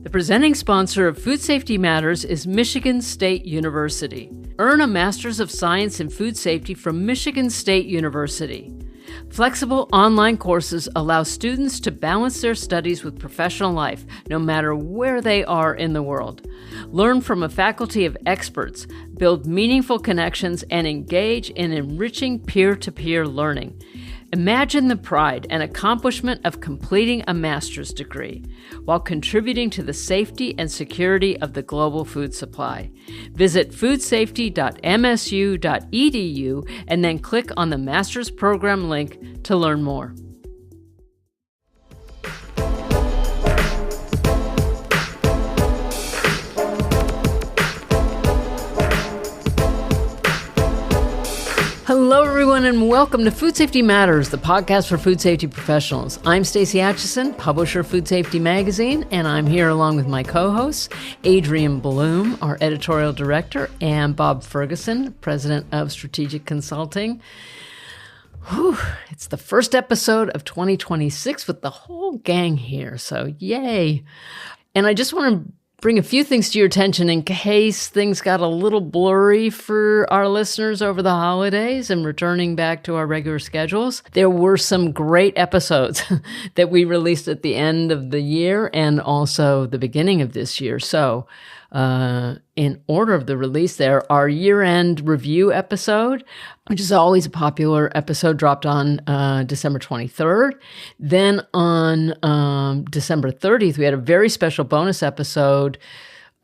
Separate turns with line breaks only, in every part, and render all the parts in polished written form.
The presenting sponsor of Food Safety Matters is Michigan State University. Earn a Master's of Science in Food Safety from Michigan State University. Flexible online courses allow students to balance their studies with professional life, no matter where they are in the world. Learn from a faculty of experts, build meaningful connections, and engage in enriching peer-to-peer learning. Imagine the pride and accomplishment of completing a master's degree while contributing to the safety and security of the global food supply. Visit foodsafety.msu.edu and then click on the master's program link to learn more. Hello, everyone, and welcome to Food Safety Matters, the podcast for food safety professionals. I'm Stacey Atchison, publisher of Food Safety Magazine, and I'm here along with my co-hosts, Adrian Bloom, our editorial director, and Bob Ferguson, president of Strategic Consulting. Whew, it's the first episode of 2026 with the whole gang here, so yay. And I just want to bring a few things to your attention in case things got a little blurry for our listeners over the holidays and returning back to our regular schedules. There were some great episodes that we released at the end of the year and also the beginning of this year. So in order of the release there, our year-end review episode, which is always a popular episode, dropped on December 23rd. Then on December 30th, we had a very special bonus episode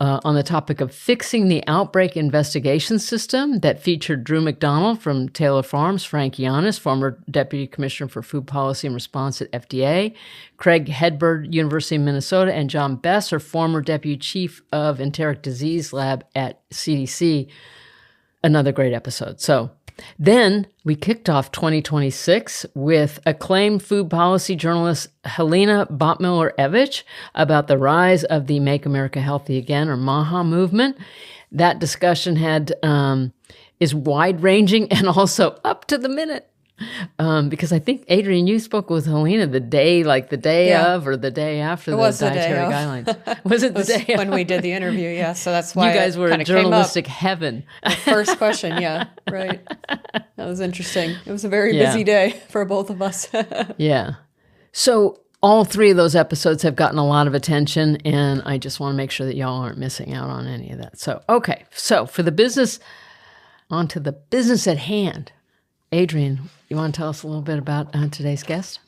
on the topic of fixing the outbreak investigation system that featured Drew McDonald from Taylor Farms, Frank Yanis, former Deputy Commissioner for Food Policy and Response at FDA, Craig Hedberg, University of Minnesota, and John Besser, former Deputy Chief of Enteric Disease Lab at CDC. Another great episode. So then we kicked off 2026 with acclaimed food policy journalist Helena Bottmiller-Evich about the rise of the Make America Healthy Again, or MAHA movement. That discussion is wide-ranging and also up to the minute. Because I think, Adrian, you spoke with Helena the day of or the day after the dietary guidelines. Was it the day
when we did the interview? Yeah, so that's why
you guys were in journalistic heaven.
The first question, yeah, right. That was interesting. It was a very busy day for both of us.
Yeah. So all three of those episodes have gotten a lot of attention, and I just want to make sure that y'all aren't missing out on any of that. So, okay. So for the business, on to the business at hand. Adrian, you want to tell us a little bit about today's guest?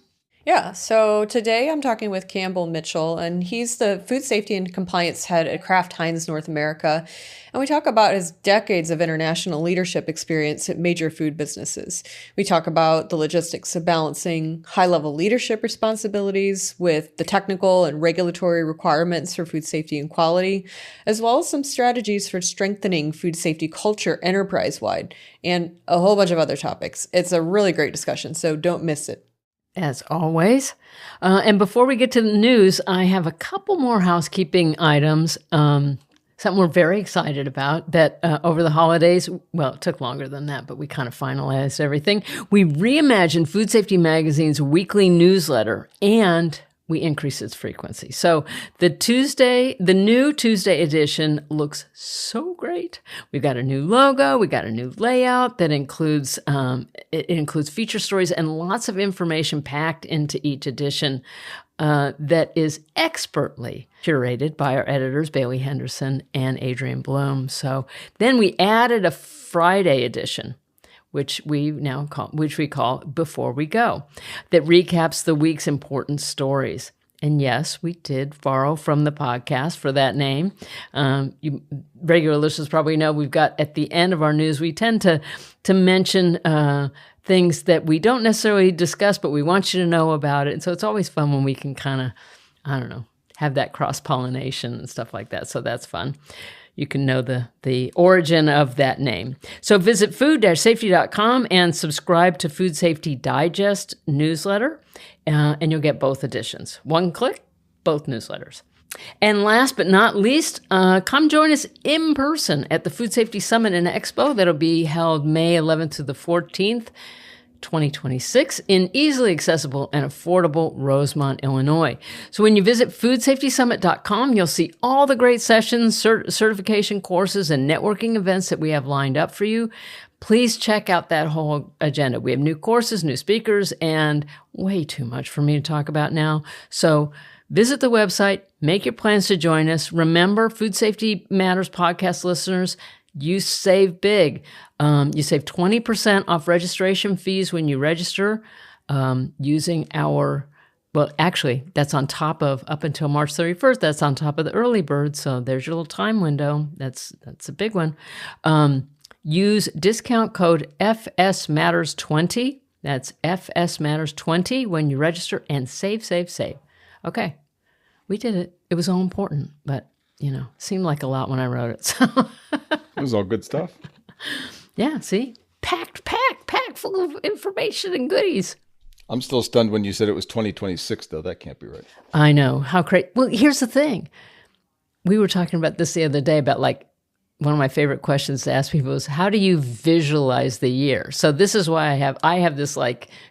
Yeah, so today I'm talking with Campbell Mitchell, and he's the Food Safety and Compliance Head at Kraft Heinz North America. And we talk about his decades of international leadership experience at major food businesses. We talk about the logistics of balancing high-level leadership responsibilities with the technical and regulatory requirements for food safety and quality, as well as some strategies for strengthening food safety culture enterprise-wide, and a whole bunch of other topics. It's a really great discussion, so don't miss it.
As always. And before we get to the news, I have a couple more housekeeping items, something we're very excited about that over the holidays, well, it took longer than that, but we kind of finalized everything. We reimagined Food Safety Magazine's weekly newsletter, and we increased its frequency. So the new Tuesday edition looks so great. We've got a new logo, we got a new layout that includes it includes feature stories and lots of information packed into each edition that is expertly curated by our editors Bailey Henderson and Adrian Bloom. So then we added a Friday edition, which we call Before We Go, that recaps the week's important stories. And yes, we did borrow from the podcast for that name. Regular listeners probably know we've got at the end of our news, we tend to mention things that we don't necessarily discuss, but we want you to know about it. And so it's always fun when we can kind of, have that cross-pollination and stuff like that. So that's fun. You can know the origin of that name. So visit food-safety.com and subscribe to Food Safety Digest newsletter, and you'll get both editions. One click, both newsletters. And last but not least, come join us in person at the Food Safety Summit and Expo that'll be held May 11th to the 14th, 2026 in easily accessible and affordable Rosemont, Illinois. So when you visit foodsafetysummit.com, you'll see all the great sessions, certification courses, and networking events that we have lined up for you. Please check out that whole agenda. We have new courses, new speakers, and way too much for me to talk about now. So visit the website, make your plans to join us. Remember, Food Safety Matters podcast listeners, you save big. You save 20% off registration fees when you register using our, well, actually, that's on top of, up until March 31st, that's on top of the early bird. So there's your little time window. That's a big one. Use discount code FSMatters20. That's FSMatters20 when you register and save. Okay, we did it. It was all important, but, seemed like a lot when I wrote it. So
it was all good stuff.
Yeah, see? Packed full of information and goodies.
I'm still stunned when you said it was 2026, though. That can't be right.
I know. How crazy. Well, here's the thing. We were talking about this the other day about one of my favorite questions to ask people is, how do you visualize the year? So this is why I have this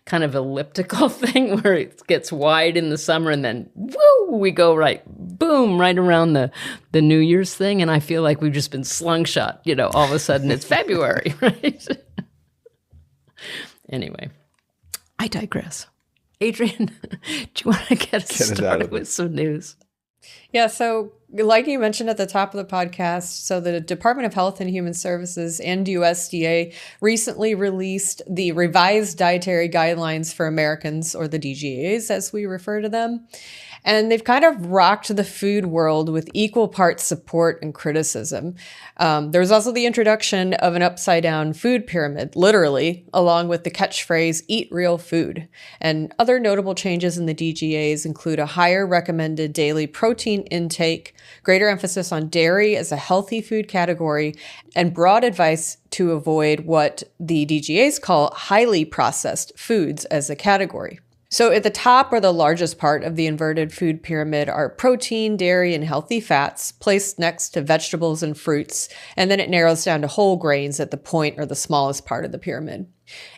kind of elliptical thing where it gets wide in the summer and then woo, we go right around the New Year's thing. And I feel like we've just been slungshot, all of a sudden it's February, right? Anyway, I digress. Adrian, do you want to get us started with some news?
Yeah, so like you mentioned at the top of the podcast, so the Department of Health and Human Services and USDA recently released the revised dietary guidelines for Americans, or the DGAs as we refer to them. And they've kind of rocked the food world with equal parts support and criticism. There was also the introduction of an upside-down food pyramid, literally, along with the catchphrase, eat real food. And other notable changes in the DGAs include a higher recommended daily protein intake, greater emphasis on dairy as a healthy food category, and broad advice to avoid what the DGAs call highly processed foods as a category. So at the top, or the largest part of the inverted food pyramid, are protein, dairy, and healthy fats placed next to vegetables and fruits. And then it narrows down to whole grains at the point, or the smallest part of the pyramid.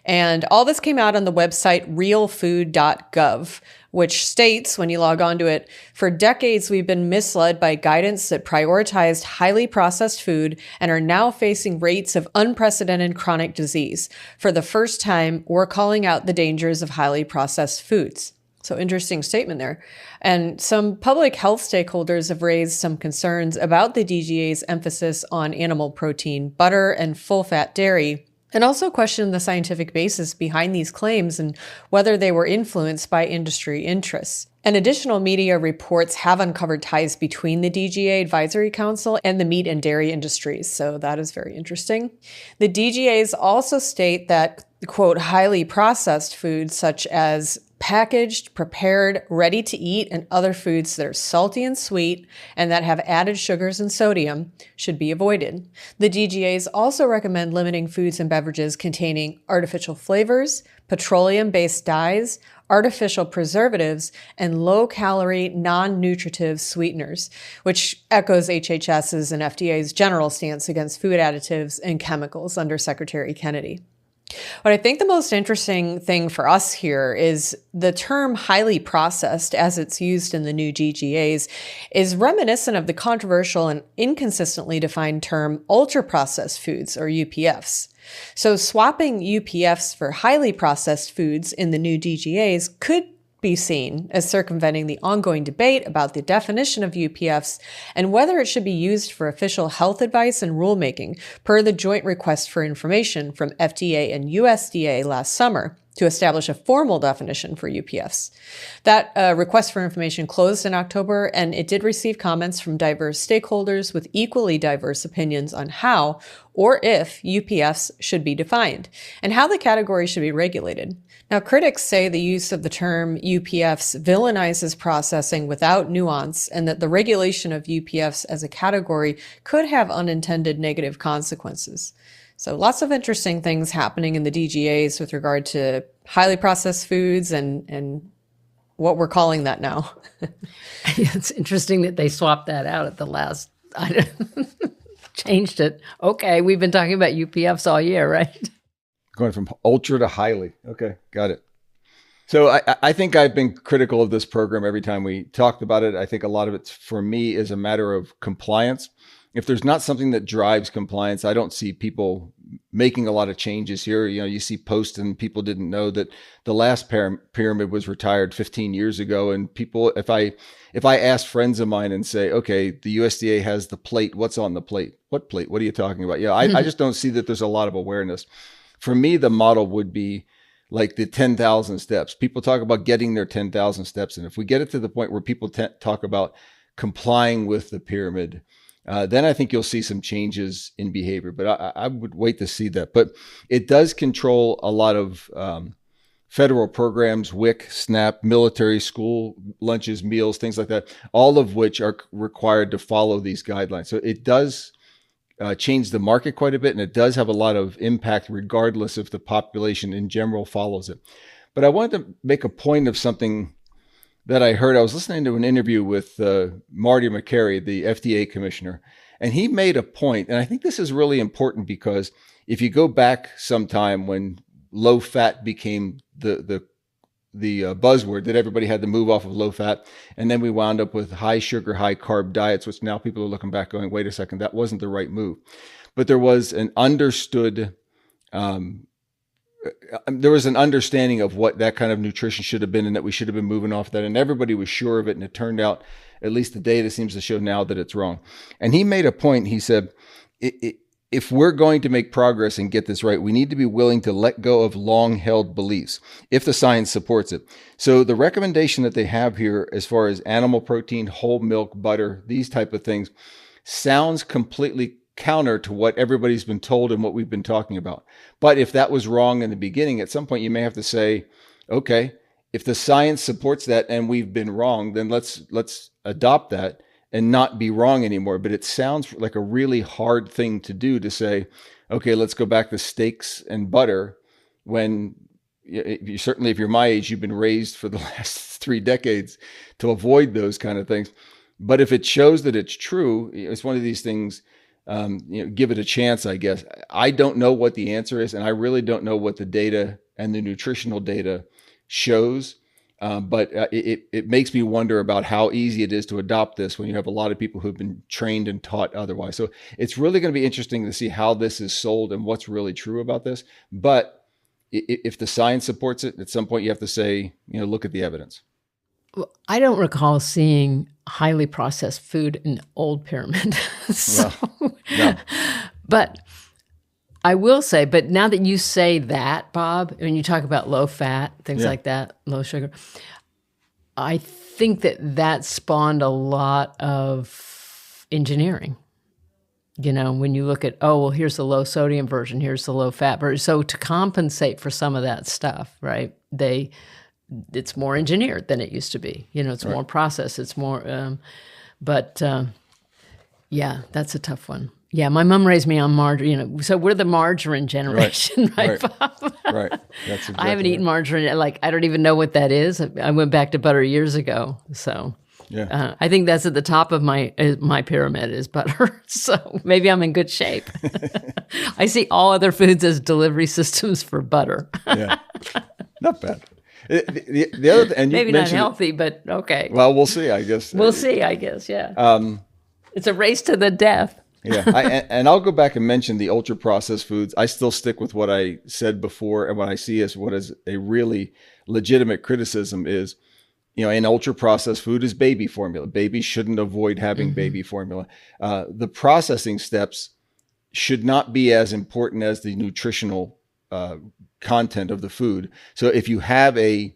And all this came out on the website realfood.gov, which states, when you log onto it, for decades we've been misled by guidance that prioritized highly processed food and are now facing rates of unprecedented chronic disease. For the first time, we're calling out the dangers of highly processed foods. So interesting statement there. And some public health stakeholders have raised some concerns about the DGA's emphasis on animal protein, butter, and full-fat dairy, and also questioned the scientific basis behind these claims and whether they were influenced by industry interests. And additional media reports have uncovered ties between the DGA Advisory Council and the meat and dairy industries, so that is very interesting. The DGAs also state that, quote, highly processed foods such as packaged, prepared, ready to eat, and other foods that are salty and sweet and that have added sugars and sodium should be avoided. The DGAs also recommend limiting foods and beverages containing artificial flavors, petroleum-based dyes, artificial preservatives, and low-calorie, non-nutritive sweeteners, which echoes HHS's and FDA's general stance against food additives and chemicals under Secretary Kennedy. What I think the most interesting thing for us here is the term highly processed, as it's used in the new DGAs, is reminiscent of the controversial and inconsistently defined term ultra-processed foods, or UPFs. So swapping UPFs for highly processed foods in the new DGAs could be seen as circumventing the ongoing debate about the definition of UPFs and whether it should be used for official health advice and rulemaking, per the joint request for information from FDA and USDA last summer to establish a formal definition for UPFs. That request for information closed in October, and it did receive comments from diverse stakeholders with equally diverse opinions on how or if UPFs should be defined and how the category should be regulated. Now, critics say the use of the term UPFs villainizes processing without nuance, and that the regulation of UPFs as a category could have unintended negative consequences. So lots of interesting things happening in the DGAs with regard to highly processed foods and what we're calling that now.
It's interesting that they swapped that out at the last, changed it. Okay, we've been talking about UPFs all year, right?
Going from ultra to highly. Okay, got it. So I think I've been critical of this program every time we talked about it. I think a lot of it for me is a matter of compliance. If there's not something that drives compliance, I don't see people making a lot of changes here. You see posts and people didn't know that the last pyramid was retired 15 years ago. And people, if I ask friends of mine and say, okay, the USDA has the plate, what's on the plate? What plate? What are you talking about? I just don't see that there's a lot of awareness. For me, the model would be like the 10,000 steps. People talk about getting their 10,000 steps. And if we get it to the point where people talk about complying with the pyramid, then I think you'll see some changes in behavior. But I would wait to see that. But it does control a lot of federal programs, WIC, SNAP, military, school lunches, meals, things like that, all of which are required to follow these guidelines. So it does change the market quite a bit, and it does have a lot of impact regardless if the population in general follows it. But I wanted to make a point of something that I heard. I was listening to an interview with Marty McCary, the FDA commissioner, and he made a point, and I think this is really important because if you go back sometime when low fat became the buzzword that everybody had to move off of low fat, and then we wound up with high sugar, high carb diets, which now people are looking back going, wait a second, that wasn't the right move. But there was an understood there was an understanding of what that kind of nutrition should have been and that we should have been moving off that. And everybody was sure of it. And it turned out, at least the data seems to show now, that it's wrong. And he made a point. He said, if we're going to make progress and get this right, we need to be willing to let go of long-held beliefs if the science supports it. So the recommendation that they have here as far as animal protein, whole milk, butter, these type of things sounds completely counter to what everybody's been told and what we've been talking about. But if that was wrong in the beginning, at some point you may have to say, okay, if the science supports that and we've been wrong, then let's adopt that and not be wrong anymore. But it sounds like a really hard thing to do, to say, okay, let's go back to steaks and butter, when certainly if you're my age, you've been raised for the last 3 decades to avoid those kind of things. But if it shows that it's true, it's one of these things, give it a chance, I guess. I don't know what the answer is, and I really don't know what the data and the nutritional data shows. But it makes me wonder about how easy it is to adopt this when you have a lot of people who've been trained and taught otherwise. So it's really going to be interesting to see how this is sold and what's really true about this. But if the science supports it, at some point you have to say, look at the evidence.
Well, I don't recall seeing highly processed food in the old pyramid.
No.
But I will say, but now that you say that, Bob, when you talk about low fat, things like that, low sugar, I think that spawned a lot of engineering. When you look at, here's the low sodium version, here's the low fat version. So to compensate for some of that stuff, right, it's more engineered than it used to be. It's more processed. It's more, that's a tough one. Yeah, my mom raised me on margarine. So we're the margarine generation, right, Bob?
Right. That's exactly
I haven't eaten margarine. I don't even know what that is. I went back to butter years ago. So I think that's at the top of my pyramid is butter. So maybe I'm in good shape. I see all other foods as delivery systems for butter.
Yeah, not bad. The other, and
maybe not healthy, but okay.
Well, we'll see, I guess.
We'll see, I guess. Yeah. It's a race to the death.
Yeah, and I'll go back and mention the ultra processed foods. I still stick with what I said before, and what I see as what is a really legitimate criticism is, an ultra processed food is baby formula. Babies shouldn't avoid having baby formula. The processing steps should not be as important as the nutritional content of the food. So if you have a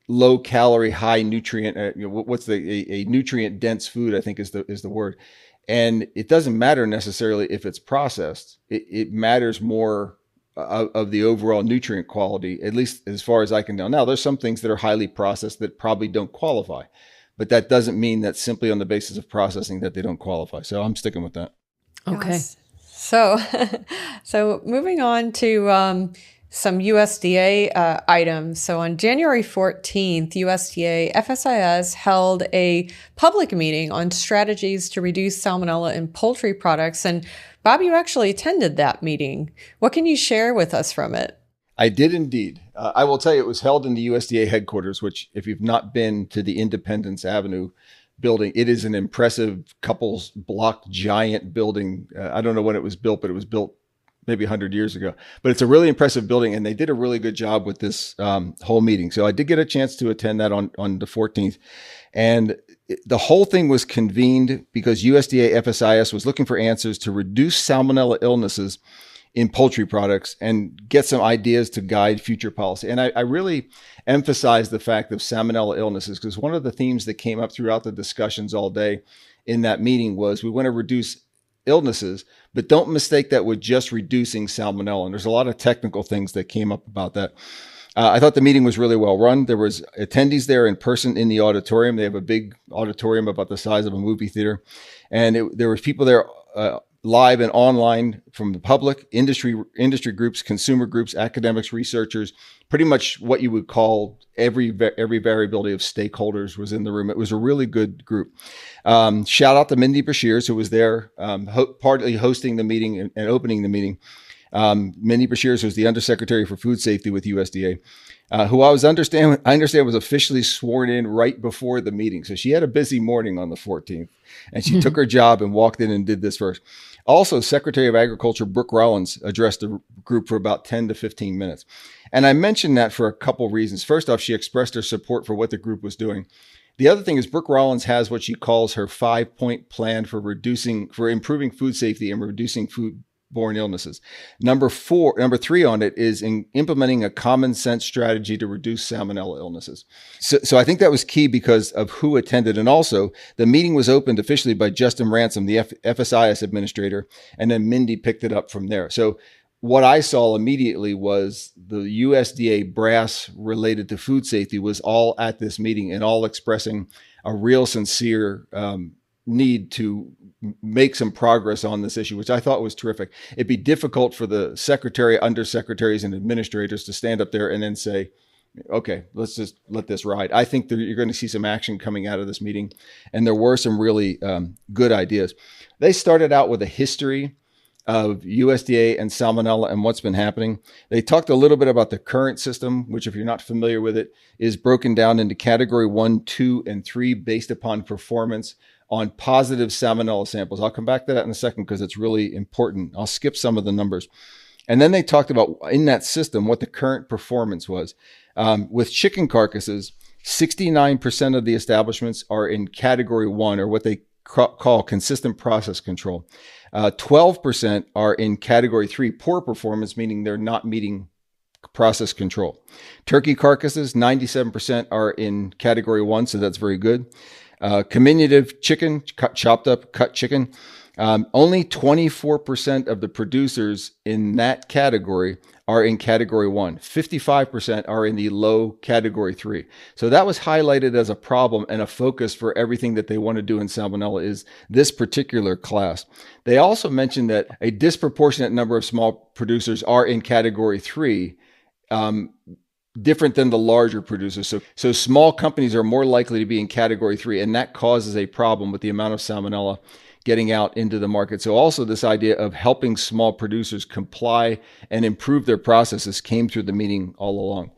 low calorie, high nutrient, a nutrient dense food, I think is the word. And it doesn't matter necessarily if it's processed. It matters more of the overall nutrient quality, at least as far as I can tell. Now, there's some things that are highly processed that probably don't qualify, but that doesn't mean that simply on the basis of processing that they don't qualify. So I'm sticking with that.
Okay.
Yes. So moving on to some USDA items. So on January 14th, USDA FSIS held a public meeting on strategies to reduce salmonella in poultry products. And Bob, you actually attended that meeting. What can you share with us from it?
I did indeed. I will tell you, it was held in the USDA headquarters, which if you've not been to the Independence Avenue building, it is an impressive couples block giant building. I don't know when it was built, but it was built maybe 100 years ago. But it's a really impressive building, and they did a really good job with this whole meeting. So I did get a chance to attend that on the 14th. And the whole thing was convened because USDA FSIS was looking for answers to reduce salmonella illnesses in poultry products and get some ideas to guide future policy. And I really emphasize the fact of salmonella illnesses because one of the themes that came up throughout the discussions all day in that meeting was we want to reduce illnesses, but don't mistake that with just reducing salmonella. And there's a lot of technical things that came up about that. I thought the meeting was really well run. There was attendees there in person in the auditorium. They have a big auditorium about the size of a movie theater. And there was people there live and online from the public, industry groups, consumer groups, academics, researchers, pretty much what you would call every variability of stakeholders was in the room. It was a really good group. Shout out to Mindy Bashirs, who was there, partly hosting the meeting and opening the meeting. Mindy Bashirs was the Undersecretary for Food Safety with USDA, who I understand was officially sworn in right before the meeting. So she had a busy morning on the 14th, and she took her job and walked in and did this first. Also, Secretary of Agriculture Brooke Rollins addressed the group for about 10 to 15 minutes. And I mentioned that for a couple reasons. First off, she expressed her support for what the group was doing. The other thing is Brooke Rollins has what she calls her 5-point plan for improving food safety and reducing foodborne illnesses. Number 3 on it is in implementing a common sense strategy to reduce salmonella illnesses. So I think that was key because of who attended. And also the meeting was opened officially by Justin Ransom, the FSIS administrator, and then Mindy picked it up from there. So what I saw immediately was the USDA brass related to food safety was all at this meeting and all expressing a real sincere need to make some progress on this issue, which I thought was terrific. It'd be difficult for the secretary, undersecretaries, and administrators to stand up there and then say, okay, let's just let this ride. I think you're going to see some action coming out of this meeting. And there were some really good ideas. They started out with a history of USDA and salmonella and what's been happening. They talked a little bit about the current system, which if you're not familiar with it, is broken down into category 1, 2, and 3 based upon performance on positive salmonella samples. I'll come back to that in a second because it's really important. I'll skip some of the numbers. And then they talked about in that system what the current performance was. With chicken carcasses, 69% of the establishments are in category 1, or what they call consistent process control. 12% are in category 3, poor performance, meaning they're not meeting process control. Turkey carcasses, 97% are in category 1, so that's very good. Comminutive chicken, chopped up, cut chicken, only 24% of the producers in that category are in category 1. 55% are in the low category 3. So that was highlighted as a problem and a focus for everything that they want to do in salmonella is this particular class. They also mentioned that a disproportionate number of small producers are in category 3, different than the larger producers. So small companies are more likely to be in category 3, and that causes a problem with the amount of salmonella getting out into the market. So also this idea of helping small producers comply and improve their processes came through the meeting all along.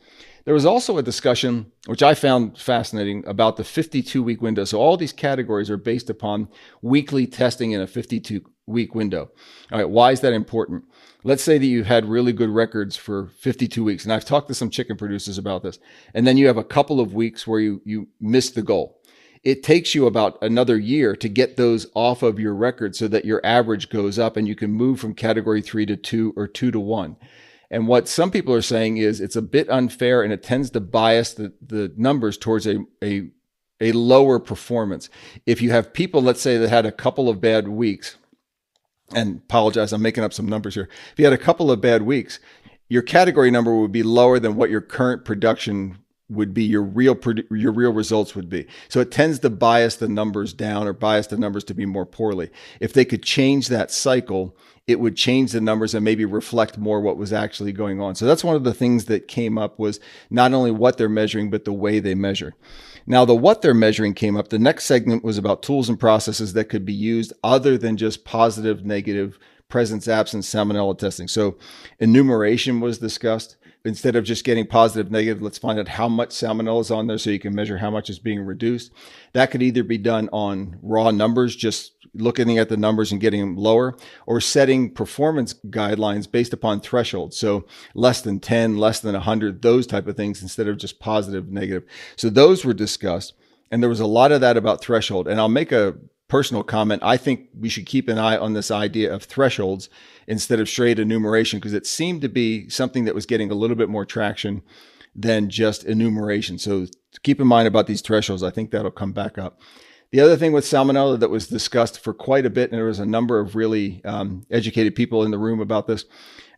There was also a discussion, which I found fascinating, about the 52-week window. So all these categories are based upon weekly testing in a 52-week window. All right, why is that important? Let's say that you've had really good records for 52 weeks, and I've talked to some chicken producers about this, and then you have a couple of weeks where you missed the goal. It takes you about another year to get those off of your record so that your average goes up and you can move from category 3 to 2 or 2 to 1. And what some people are saying is it's a bit unfair and it tends to bias the numbers towards a lower performance. If you have people, let's say, that had a couple of bad weeks, and apologize, I'm making up some numbers here. If you had a couple of bad weeks, your category number would be lower than what your current production would be your real results would be. So it tends to bias the numbers down or bias the numbers to be more poorly. If they could change that cycle, it would change the numbers and maybe reflect more what was actually going on. So that's one of the things that came up, was not only what they're measuring, but the way they measure. Now, the what they're measuring came up. The next segment was about tools and processes that could be used other than just positive, negative, presence, absence, salmonella testing. So enumeration was discussed. Instead of just getting positive, negative, let's find out how much salmonella is on there so you can measure how much is being reduced. That could either be done on raw numbers, just looking at the numbers and getting them lower, or setting performance guidelines based upon thresholds. So less than 10, less than 100, those type of things, instead of just positive, negative. So those were discussed. And there was a lot of that about threshold. And I'll make a personal comment. I think we should keep an eye on this idea of thresholds instead of straight enumeration, because it seemed to be something that was getting a little bit more traction than just enumeration. So keep in mind about these thresholds. I think that'll come back up. The other thing with salmonella that was discussed for quite a bit, and there was a number of really educated people in the room about this,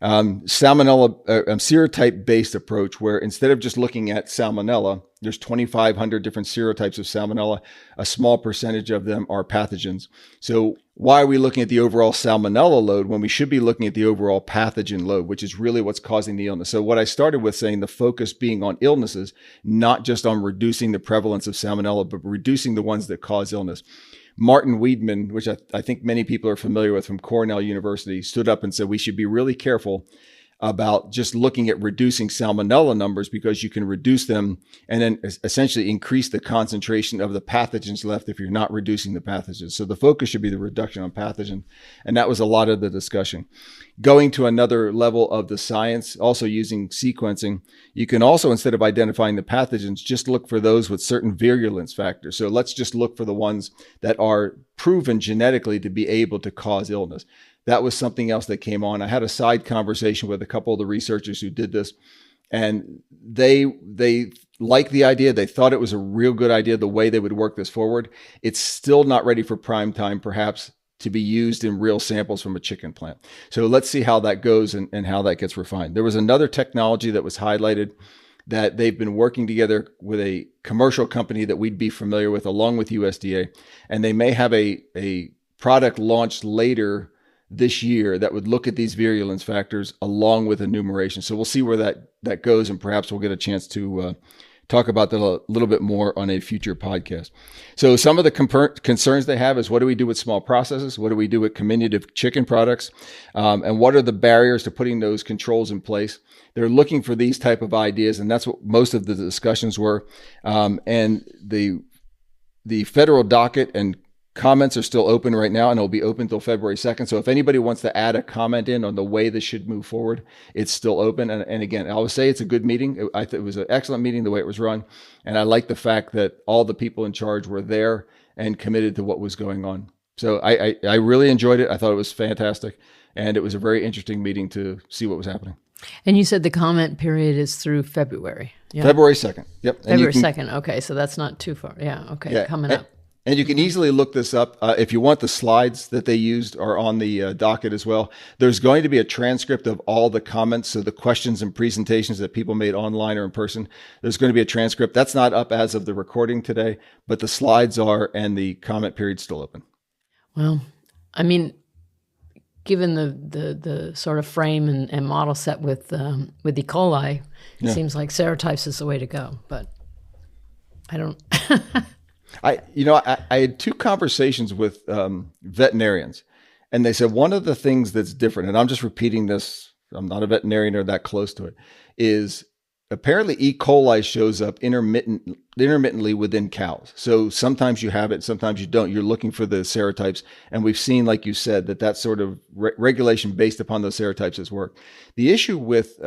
salmonella, serotype-based approach, where instead of just looking at salmonella, there's 2,500 different serotypes of salmonella. A small percentage of them are pathogens. So why are we looking at the overall salmonella load when we should be looking at the overall pathogen load, which is really what's causing the illness? So what I started with saying, the focus being on illnesses, not just on reducing the prevalence of salmonella, but reducing the ones that cause illness. Martin Weidman, which I think many people are familiar with from Cornell University, stood up and said we should be really careful about just looking at reducing salmonella numbers, because you can reduce them and then essentially increase the concentration of the pathogens left if you're not reducing the pathogens. So the focus should be the reduction on pathogen. And that was a lot of the discussion. Going to another level of the science, also using sequencing, you can also, instead of identifying the pathogens, just look for those with certain virulence factors. So let's just look for the ones that are proven genetically to be able to cause illness. That was something else that came on. I had a side conversation with a couple of the researchers who did this, and they liked the idea. They thought it was a real good idea, the way they would work this forward. It's still not ready for prime time, perhaps, to be used in real samples from a chicken plant. So let's see how that goes and how that gets refined. There was another technology that was highlighted that they've been working together with a commercial company that we'd be familiar with, along with USDA, and they may have a product launched later this year that would look at these virulence factors along with enumeration. So we'll see where that goes, and perhaps we'll get a chance to talk about that a little bit more on a future podcast. So some of the concerns they have is, what do we do with small processes? What do we do with diminutive chicken products? And what are the barriers to putting those controls in place? They're looking for these type of ideas, and that's what most of the discussions were. And the federal docket and comments are still open right now, and it'll be open until February 2nd. So if anybody wants to add a comment in on the way this should move forward, it's still open. And again, I would say it's a good meeting. It was an excellent meeting, the way it was run. And I like the fact that all the people in charge were there and committed to what was going on. So I really enjoyed it. I thought it was fantastic. And it was a very interesting meeting to see what was happening.
And you said the comment period is through February. Yeah.
February 2nd. Yep.
February 2nd. Okay. So that's not too far. Yeah. Okay.
Yeah.
Coming up.
And you can easily look this up. If you want, the slides that they used are on the docket as well. There's going to be a transcript of all the comments. So the questions and presentations that people made online or in person, there's going to be a transcript. That's not up as of the recording today, but the slides are, and the comment period's still open.
Well, I mean, given the sort of frame and model set with E. coli, it seems like serotypes is the way to go, but I don't...
I had two conversations with veterinarians, and they said one of the things that's different, and I'm just repeating this, I'm not a veterinarian or that close to it, is apparently E. coli shows up intermittently within cows. So sometimes you have it, sometimes you don't. You're looking for the serotypes, and we've seen, like you said, that sort of regulation based upon those serotypes has worked. The issue with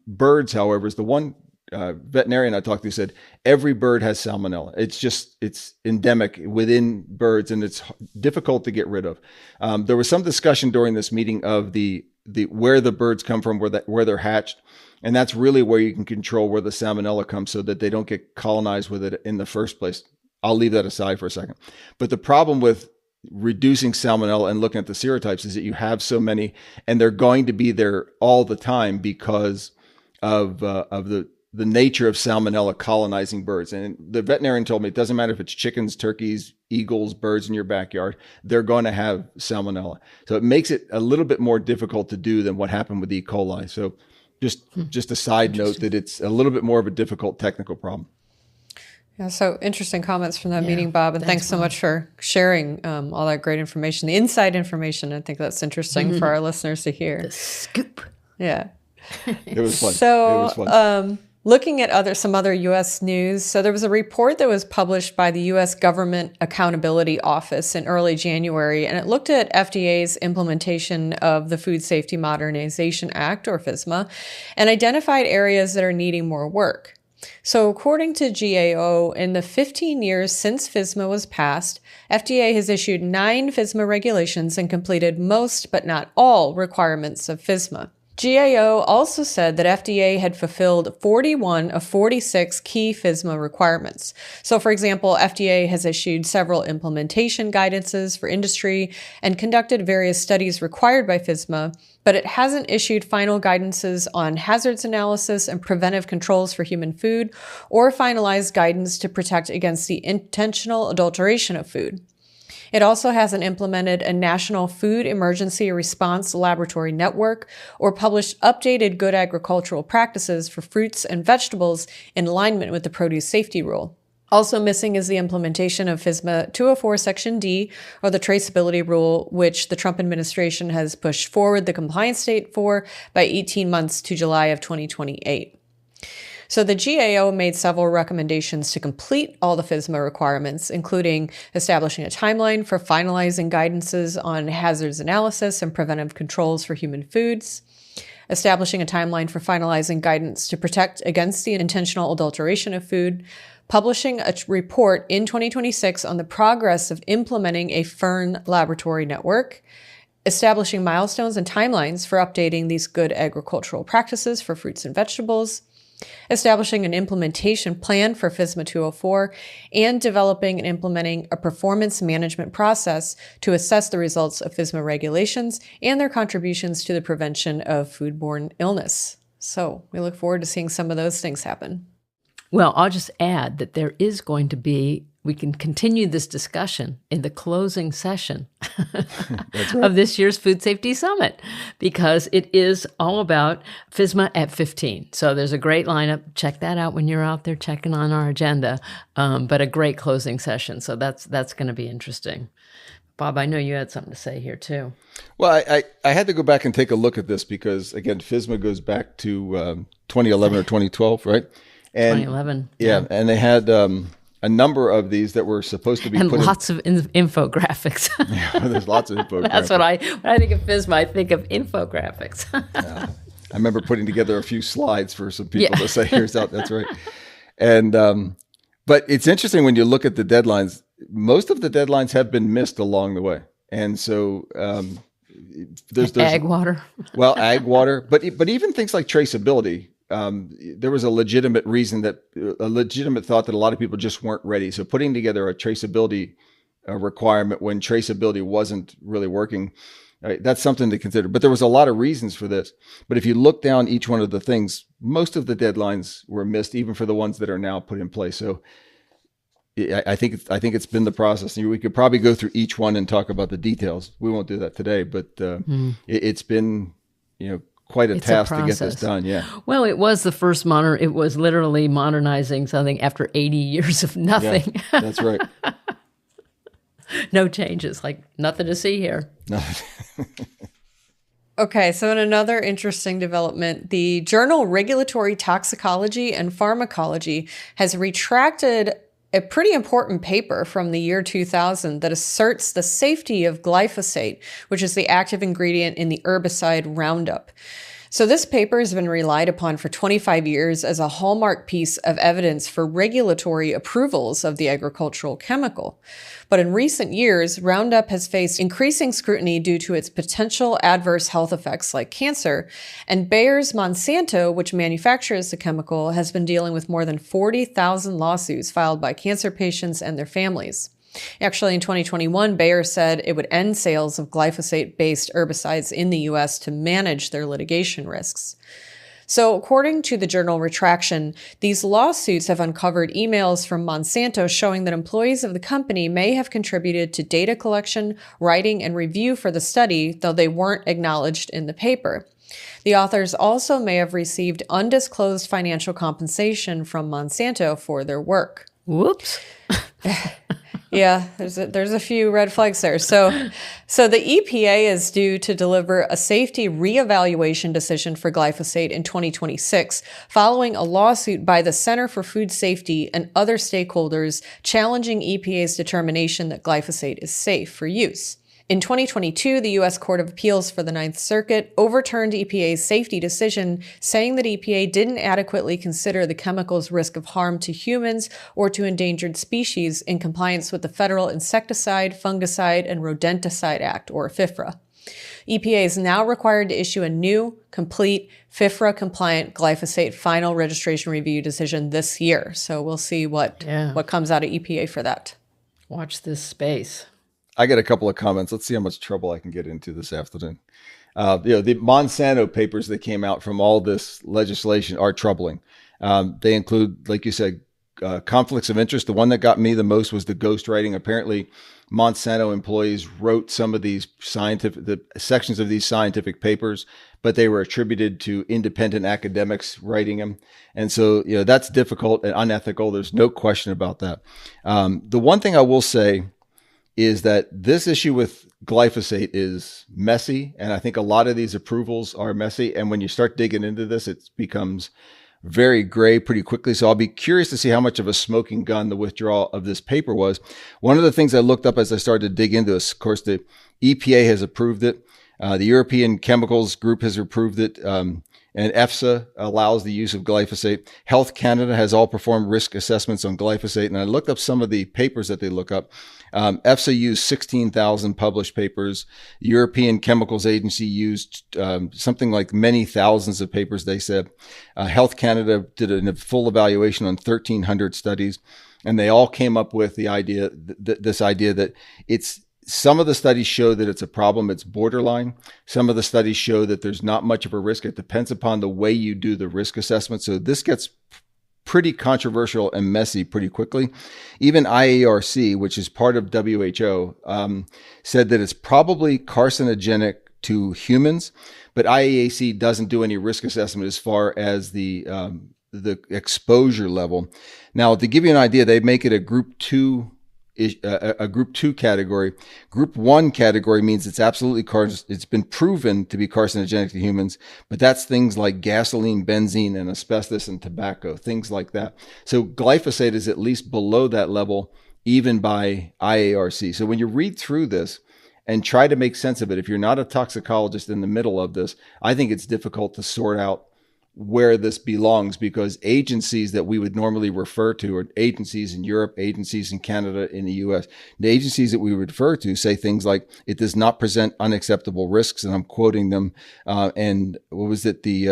birds, however, is the one veterinarian I talked to said every bird has salmonella. It's endemic within birds, and it's difficult to get rid of. There was some discussion during this meeting of the where the birds come from, where they're hatched, and that's really where you can control where the salmonella comes, so that they don't get colonized with it in the first place. I'll leave that aside for a second. But the problem with reducing salmonella and looking at the serotypes is that you have so many, and they're going to be there all the time because of the the nature of salmonella colonizing birds. And the veterinarian told me it doesn't matter if it's chickens, turkeys, eagles, birds in your backyard, they're going to have salmonella. So it makes it a little bit more difficult to do than what happened with E. coli. So just a side note that it's a little bit more of a difficult technical problem.
Yeah, so interesting comments from that meeting, Bob, and thanks so much for sharing all that great information, the inside information. I think that's interesting for our listeners to hear.
The scoop.
Yeah.
It was fun.
So,
it was fun.
Looking at some other U.S. news, so there was a report that was published by the U.S. Government Accountability Office in early January, and it looked at FDA's implementation of the Food Safety Modernization Act, or FSMA, and identified areas that are needing more work. So according to GAO, in the 15 years since FSMA was passed, FDA has issued 9 FSMA regulations and completed most, but not all, requirements of FSMA. GAO also said that FDA had fulfilled 41 of 46 key FSMA requirements. So, for example, FDA has issued several implementation guidances for industry and conducted various studies required by FSMA, but it hasn't issued final guidances on hazards analysis and preventive controls for human food or finalized guidance to protect against the intentional adulteration of food. It also hasn't implemented a national food emergency response laboratory network or published updated good agricultural practices for fruits and vegetables in alignment with the produce safety rule. Also missing is the implementation of FSMA 204 Section D, or the traceability rule, which the Trump administration has pushed forward the compliance date for by 18 months to July of 2028. So the GAO made several recommendations to complete all the FSMA requirements, including establishing a timeline for finalizing guidances on hazards analysis and preventive controls for human foods, establishing a timeline for finalizing guidance to protect against the intentional adulteration of food, publishing a report in 2026 on the progress of implementing a FERN laboratory network, establishing milestones and timelines for updating these good agricultural practices for fruits and vegetables, establishing an implementation plan for FSMA 204, and developing and implementing a performance management process to assess the results of FSMA regulations and their contributions to the prevention of foodborne illness. So we look forward to seeing some of those things happen.
Well, I'll just add that there is going to be, we can continue this discussion in the closing session of this year's Food Safety Summit, because it is all about FSMA at 15. So there's a great lineup. Check that out when you're out there checking on our agenda, but a great closing session. So that's going to be interesting. Bob, I know you had something to say here too.
Well, I had to go back and take a look at this because, again, FSMA goes back to 2011 or 2012, right? And
2011.
Yeah, and they had a number of these that were supposed to be
put lots of infographics.
Yeah, there's lots of infographics.
That's when I think of FSMA, I think of infographics.
Yeah. I remember putting together a few slides for some people to say, here's out. That's right. And but it's interesting when you look at the deadlines. Most of the deadlines have been missed along the way, and so there's
ag water.
Well, ag water, but even things like traceability. There was a legitimate thought that a lot of people just weren't ready. So putting together a traceability requirement when traceability wasn't really working, right, that's something to consider. But there was a lot of reasons for this. But if you look down each one of the things, most of the deadlines were missed, even for the ones that are now put in place. So I think it's been the process. We could probably go through each one and talk about the details. We won't do that today, but it's been, quite a task to get this done. Yeah.
Well, it was the first it was literally modernizing something after 80 years of nothing.
Yeah, that's right.
No changes, like nothing to see here.
Okay, so in another interesting development, the journal Regulatory Toxicology and Pharmacology has retracted a pretty important paper from the year 2000 that asserts the safety of glyphosate, which is the active ingredient in the herbicide Roundup. So this paper has been relied upon for 25 years as a hallmark piece of evidence for regulatory approvals of the agricultural chemical. But in recent years, Roundup has faced increasing scrutiny due to its potential adverse health effects like cancer, and Bayer's Monsanto, which manufactures the chemical, has been dealing with more than 40,000 lawsuits filed by cancer patients and their families. Actually, in 2021, Bayer said it would end sales of glyphosate-based herbicides in the U.S. to manage their litigation risks. So according to the journal Retraction, these lawsuits have uncovered emails from Monsanto showing that employees of the company may have contributed to data collection, writing, and review for the study, though they weren't acknowledged in the paper. The authors also may have received undisclosed financial compensation from Monsanto for their work.
Whoops.
Yeah, there's a few red flags there. So the EPA is due to deliver a safety reevaluation decision for glyphosate in 2026, following a lawsuit by the Center for Food Safety and other stakeholders challenging EPA's determination that glyphosate is safe for use. In 2022, the U.S. Court of Appeals for the Ninth Circuit overturned EPA's safety decision, saying that EPA didn't adequately consider the chemical's risk of harm to humans or to endangered species in compliance with the Federal Insecticide, Fungicide, and Rodenticide Act, or FIFRA. EPA is now required to issue a new, complete, FIFRA-compliant glyphosate final registration review decision this year. So we'll see what comes out of EPA for that.
Watch this space.
I got a couple of comments. Let's see how much trouble I can get into this afternoon. The Monsanto papers that came out from all this legislation are troubling. They include, like you said, conflicts of interest. The one that got me the most was the ghostwriting. Apparently, Monsanto employees wrote some of these the sections of these scientific papers, but they were attributed to independent academics writing them. And so, that's difficult and unethical. There's no question about that. The one thing I will say is that this issue with glyphosate is messy. And I think a lot of these approvals are messy. And when you start digging into this, it becomes very gray pretty quickly. So I'll be curious to see how much of a smoking gun the withdrawal of this paper was. One of the things I looked up as I started to dig into this, of course, the EPA has approved it. The European Chemicals Group has approved it. And EFSA allows the use of glyphosate. Health Canada has all performed risk assessments on glyphosate. And I looked up some of the papers that they look up. EFSA used 16,000 published papers. The European Chemicals Agency used something like many thousands of papers, they said. Health Canada did a full evaluation on 1,300 studies. And they all came up with the idea, this idea that some of the studies show that it's a problem. It's borderline. Some of the studies show that there's not much of a risk. It depends upon the way you do the risk assessment. So this gets pretty controversial and messy pretty quickly. Even IARC, which is part of WHO, said that it's probably carcinogenic to humans, but IAAC doesn't do any risk assessment as far as the exposure level. Now, to give you an idea, they make it a group 2 category. Group 1 category means it's absolutely it's been proven to be carcinogenic to humans, but that's things like gasoline, benzene, and asbestos and tobacco, things like that. So glyphosate is at least below that level, even by IARC. So when you read through this and try to make sense of it, if you're not a toxicologist in the middle of this, I think it's difficult to sort out where this belongs, because agencies that we would normally refer to are agencies in Europe, agencies in Canada, in the US. The agencies that we would refer to say things like, it does not present unacceptable risks, and I'm quoting them. And what was it? The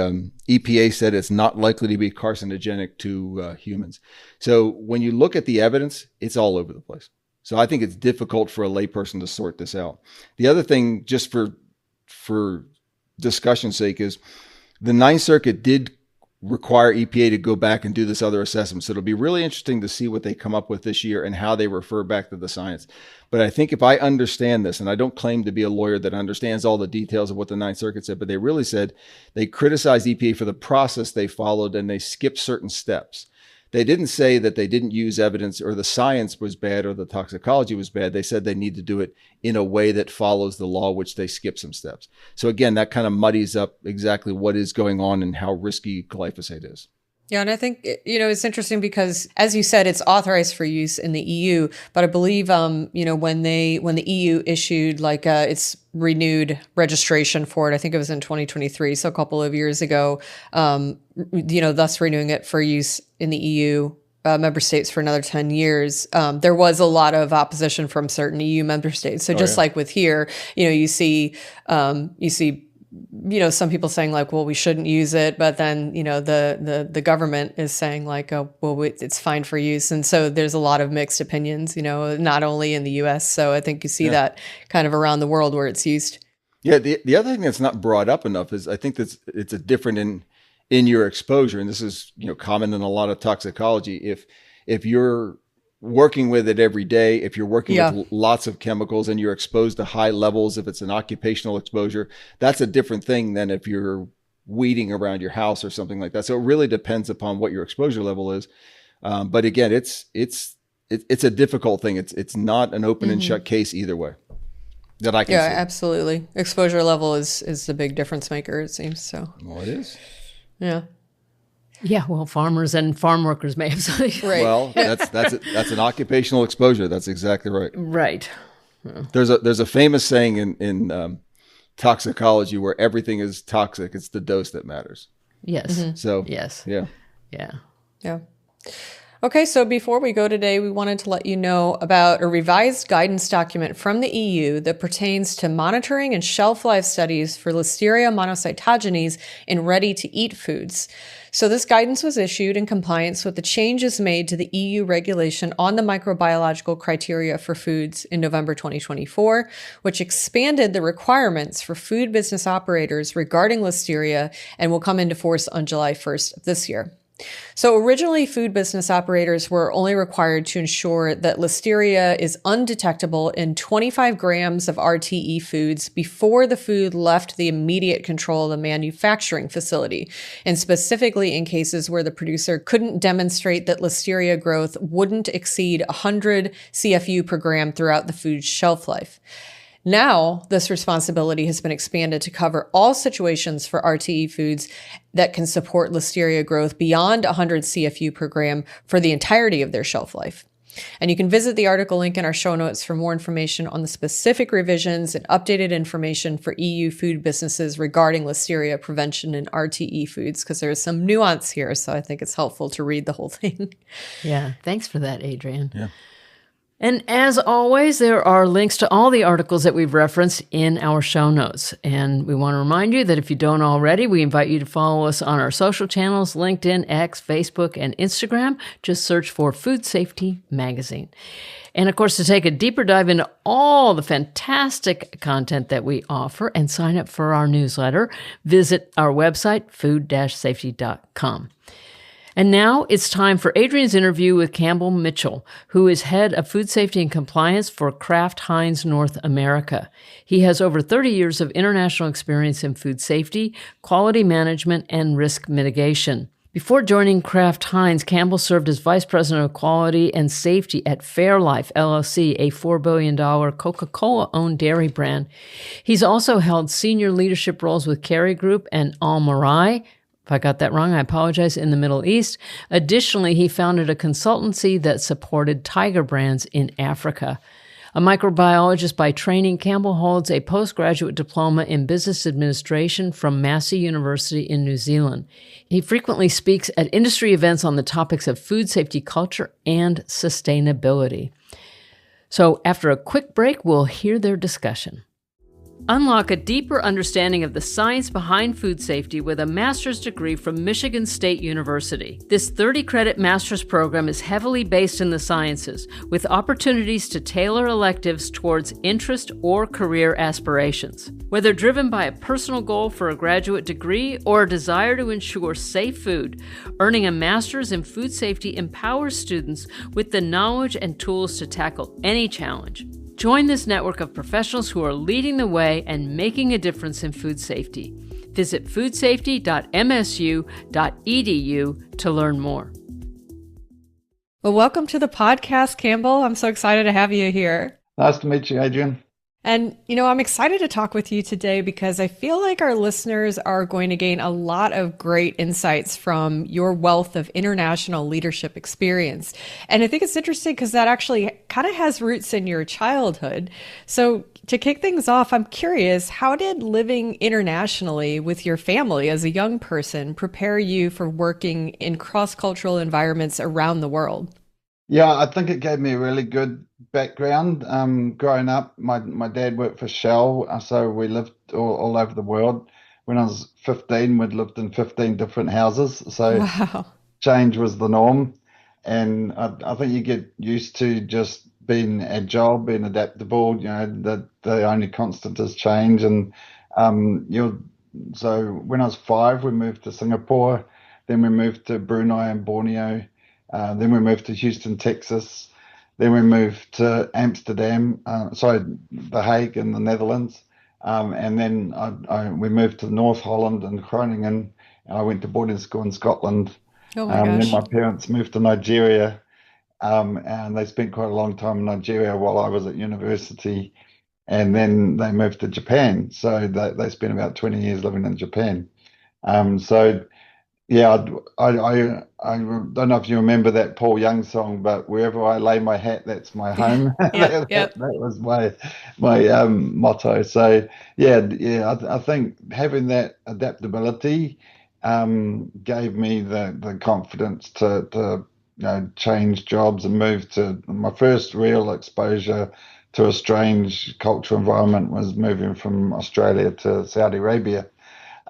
EPA said it's not likely to be carcinogenic to humans. So when you look at the evidence, it's all over the place. So I think it's difficult for a layperson to sort this out. The other thing, just for discussion's sake, is the Ninth Circuit did require EPA to go back and do this other assessment. So it'll be really interesting to see what they come up with this year and how they refer back to the science. But I think if I understand this, and I don't claim to be a lawyer that understands all the details of what the Ninth Circuit said, but they really said they criticized EPA for the process they followed and they skipped certain steps. They didn't say that they didn't use evidence or the science was bad or the toxicology was bad. They said they need to do it in a way that follows the law, which they skip some steps. So again, that kind of muddies up exactly what is going on and how risky glyphosate is.
Yeah, and I think, it's interesting because, as you said, it's authorized for use in the EU. But I believe, when the EU issued its renewed registration for it, I think it was in 2023, so a couple of years ago, thus renewing it for use in the EU member states for another 10 years, there was a lot of opposition from certain EU member states. So like with here, you see some people saying well, we shouldn't use it, but then, the government is saying it's fine for use. And so there's a lot of mixed opinions, not only in the US. So I think you see that kind of around the world where it's used.
Yeah. The other thing that's not brought up enough is I think it's a different in your exposure. And this is, common in a lot of toxicology. If you're working with it every day, if you're working with lots of chemicals and you're exposed to high levels, if it's an occupational exposure, that's a different thing than if you're weeding around your house or something like that. So it really depends upon what your exposure level is. But again, it's a difficult thing. It's not an open and shut case either way that I can see.
Yeah, absolutely. Exposure level is the big difference maker, it seems. So.
Well, it is.
Yeah.
Yeah, well, farmers and farm workers may have something.
Right.
Well, that's an occupational exposure. That's exactly right.
Right.
There's a famous saying in toxicology where everything is toxic. It's the dose that matters.
Yes.
So
yes.
Yeah.
Yeah. Okay, so before we go today, we wanted to let you know about a revised guidance document from the EU that pertains to monitoring and shelf life studies for Listeria monocytogenes in ready-to-eat foods. So this guidance was issued in compliance with the changes made to the EU regulation on the microbiological criteria for foods in November 2024, which expanded the requirements for food business operators regarding Listeria and will come into force on July 1st of this year. So originally, food business operators were only required to ensure that Listeria is undetectable in 25 grams of RTE foods before the food left the immediate control of the manufacturing facility, and specifically in cases where the producer couldn't demonstrate that Listeria growth wouldn't exceed 100 CFU per gram throughout the food's shelf life. Now, this responsibility has been expanded to cover all situations for RTE foods that can support Listeria growth beyond 100 CFU per gram for the entirety of their shelf life. And you can visit the article link in our show notes for more information on the specific revisions and updated information for EU food businesses regarding Listeria prevention in RTE foods, because there's some nuance here, so I think it's helpful to read the whole thing.
Yeah, thanks for that, Adrian.
Yeah.
And as always, there are links to all the articles that we've referenced in our show notes. And we want to remind you that if you don't already, we invite you to follow us on our social channels, LinkedIn, X, Facebook, and Instagram. Just search for Food Safety Magazine. And of course, to take a deeper dive into all the fantastic content that we offer and sign up for our newsletter, visit our website, food-safety.com. And now it's time for Adrian's interview with Campbell Mitchell, who is head of food safety and compliance for Kraft Heinz North America. He has over 30 years of international experience in food safety, quality management, and risk mitigation. Before joining Kraft Heinz, Campbell served as Vice President of Quality and Safety at Fairlife, LLC, a $4 billion Coca-Cola-owned dairy brand. He's also held senior leadership roles with Kerry Group and Al-Marai. If I got that wrong, I apologize, in the Middle East. Additionally, he founded a consultancy that supported tiger brands in Africa. A microbiologist by training, Campbell holds a postgraduate diploma in business administration from Massey University in New Zealand. He frequently speaks at industry events on the topics of food safety culture and sustainability. So after a quick break, we'll hear their discussion. Unlock a deeper understanding of the science behind food safety with a master's degree from Michigan State University. This 30-credit master's program is heavily based in the sciences, with opportunities to tailor electives towards interest or career aspirations. Whether driven by a personal goal for a graduate degree or a desire to ensure safe food, earning a master's in food safety empowers students with the knowledge and tools to tackle any challenge. Join this network of professionals who are leading the way and making a difference in food safety. Visit foodsafety.msu.edu to learn more.
Well, welcome to the podcast, Campbell. I'm so excited to have you here.
Nice to meet you, Adrian.
And, I'm excited to talk with you today because I feel like our listeners are going to gain a lot of great insights from your wealth of international leadership experience. And I think it's interesting because that actually kind of has roots in your childhood. So to kick things off, I'm curious, how did living internationally with your family as a young person prepare you for working in cross-cultural environments around the world?
Yeah, I think it gave me a really good background. Growing up, my dad worked for Shell, so we lived all over the world. When I was 15, we'd lived in 15 different houses, so
Wow.
change was the norm. And I think you get used to just being agile, being adaptable. The only constant is change, and so when I was 5, we moved to Singapore. Then we moved to Brunei and Borneo. Then we moved to Houston, Texas. Then we moved to Amsterdam, The Hague in the Netherlands. And then we moved to North Holland and Groningen. And I went to boarding school in Scotland.
Oh my
Then
gosh.
my parents moved to Nigeria, and they spent quite a long time in Nigeria while I was at university. And then they moved to Japan. So they spent about 20 years living in Japan. So yeah, I don't know if you remember that Paul Young song, but wherever I lay my hat, that's my home.
Yep, yep.
That was my motto. So yeah, I think having that adaptability gave me the confidence to change jobs and move to my first real exposure to a strange cultural environment was moving from Australia to Saudi Arabia.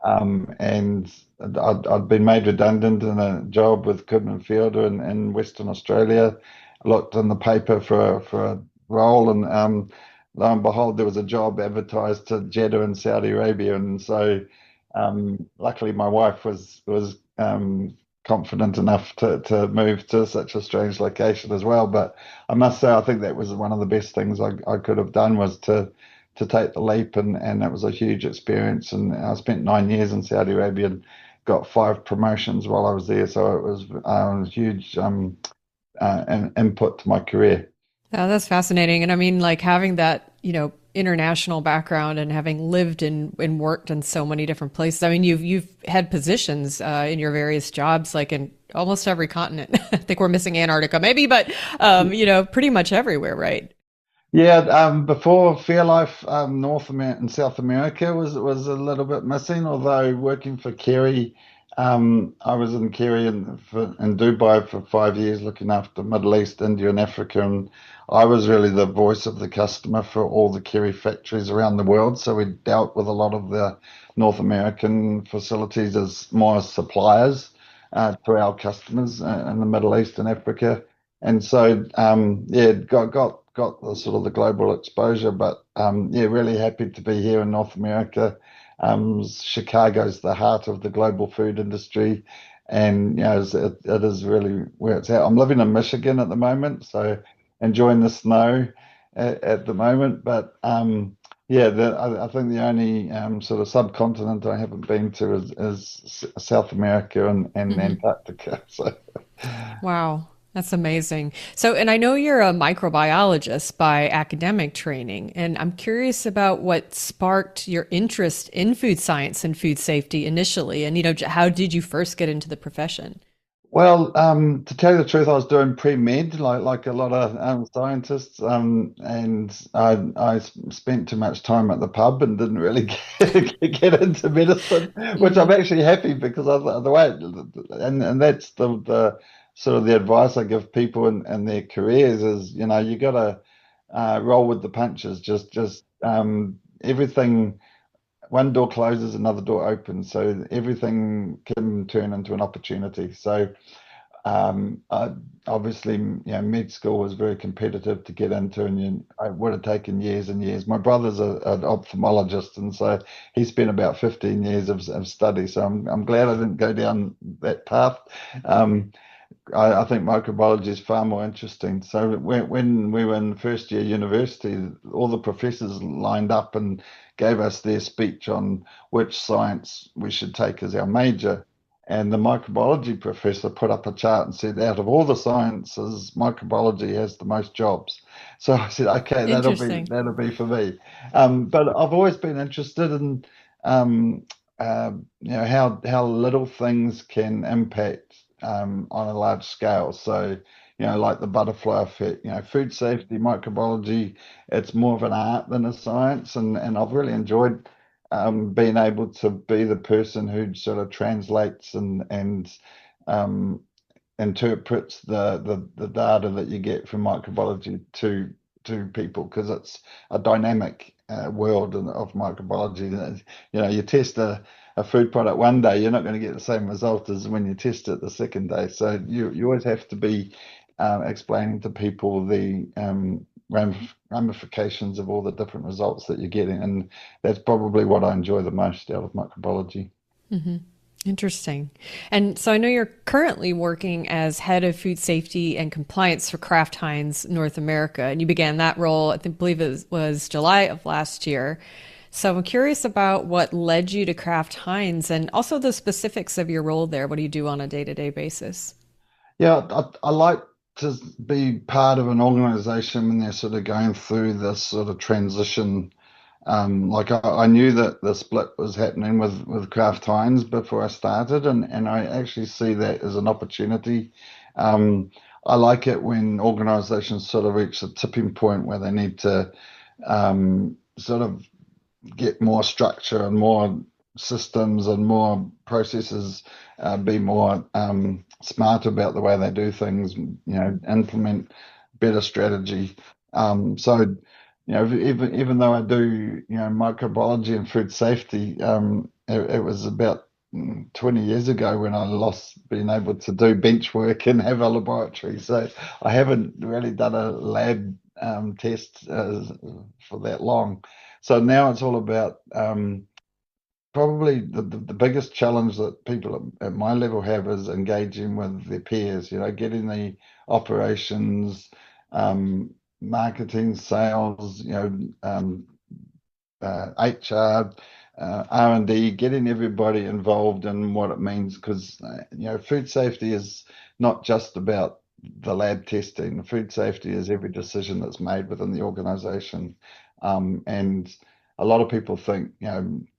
And I'd been made redundant in a job with Goodman Fielder in Western Australia. I looked in the paper for a role, and lo and behold, there was a job advertised to Jeddah in Saudi Arabia. And so, luckily, my wife was confident enough to move to such a strange location as well. But I must say, I think that was one of the best things I could have done was to take the leap, and that was a huge experience. And I spent 9 years in Saudi Arabia and got 5 promotions while I was there, so it was a huge input to my career.
Yeah, that's fascinating. And I mean, like having that, international background and having lived and worked in so many different places. I mean, you've had positions in your various jobs, like in almost every continent. I think we're missing Antarctica, maybe, but pretty much everywhere, right?
Yeah, before Fairlife, North America and South America was a little bit missing. Although working for Kerry, I was in Kerry in Dubai for 5 years, looking after Middle East, India, and Africa, and I was really the voice of the customer for all the Kerry factories around the world. So we dealt with a lot of the North American facilities as more as suppliers to our customers in the Middle East and Africa. And so, yeah, got the sort of the global exposure, but yeah, really happy to be here in North America. Chicago's the heart of the global food industry, and it is really where it's at. I'm living in Michigan at the moment, so enjoying the snow at the moment. But yeah, I think the only sort of subcontinent I haven't been to is South America and
Hmm.
Antarctica. So.
Wow. That's amazing. So, and I know you're a microbiologist by academic training, and I'm curious about what sparked your interest in food science and food safety initially, and how did you first get into the profession?
Well, to tell you the truth, I was doing pre-med like a lot of scientists, and I spent too much time at the pub and didn't really get into medicine, which I'm
Hmm.
actually happy because of the way, and that's the sort of the advice I give people in their careers is, you got to roll with the punches, just everything. One door closes, another door opens, so everything can turn into an opportunity. So I obviously, med school was very competitive to get into, and it would have taken years and years. My brother's an ophthalmologist, and so he spent about 15 years of study. So I'm glad I didn't go down that path. Um, I think microbiology is far more interesting. So when we were in first year university, all the professors lined up and gave us their speech on which science we should take as our major. And the microbiology professor put up a chart and said, out of all the sciences, microbiology has the most jobs. So I said, okay,
Interesting.
that'll be for me. But I've always been interested in um, how little things can impact on a large scale. So, like the butterfly effect, food safety, microbiology, it's more of an art than a science. And I've really enjoyed being able to be the person who sort of translates and um, interprets the data that you get from microbiology to people because it's a dynamic world of microbiology. You test a food product one day, you're not going to get the same result as when you test it the second day. So you always have to be explaining to people the ramifications of all the different results that you're getting. And that's probably what I enjoy the most out of microbiology.
Mm-hmm. Interesting. And so I know you're currently working as head of food safety and compliance for Kraft Heinz North America, and you began that role, believe it was July of last year. So I'm curious about what led you to Kraft Heinz and also the specifics of your role there. What do you do on a day-to-day basis?
Yeah, I like to be part of an organization when they're sort of going through this sort of transition. Like I knew that the split was happening with Kraft Heinz before I started, and I actually see that as an opportunity. I like it when organizations sort of reach a tipping point where they need to sort of get more structure and more systems and more processes, be more smart about the way they do things, implement better strategy. So, even though I do, microbiology and food safety, it was about 20 years ago when I lost being able to do bench work and have a laboratory. So I haven't really done a lab test for that long. So now it's all about probably the biggest challenge that people at my level have is engaging with their peers, getting the operations, marketing, sales, HR, R&D, getting everybody involved in what it means, because food safety is not just about the lab testing. Food safety is every decision that's made within the organization, and a lot of people think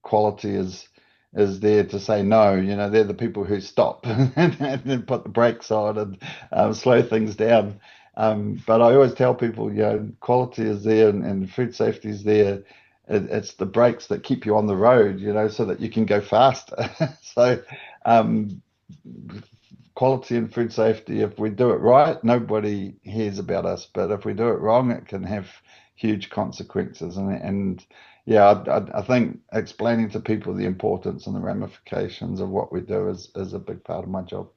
quality is there to say no. They're the people who stop and then put the brakes on and slow things down. But I always tell people, quality is there and food safety is there. It's the brakes that keep you on the road, so that you can go faster. So quality and food safety, if we do it right, nobody hears about us. But if we do it wrong, it can have huge consequences. And yeah, I think explaining to people the importance and the ramifications of what we do is a big part of my job.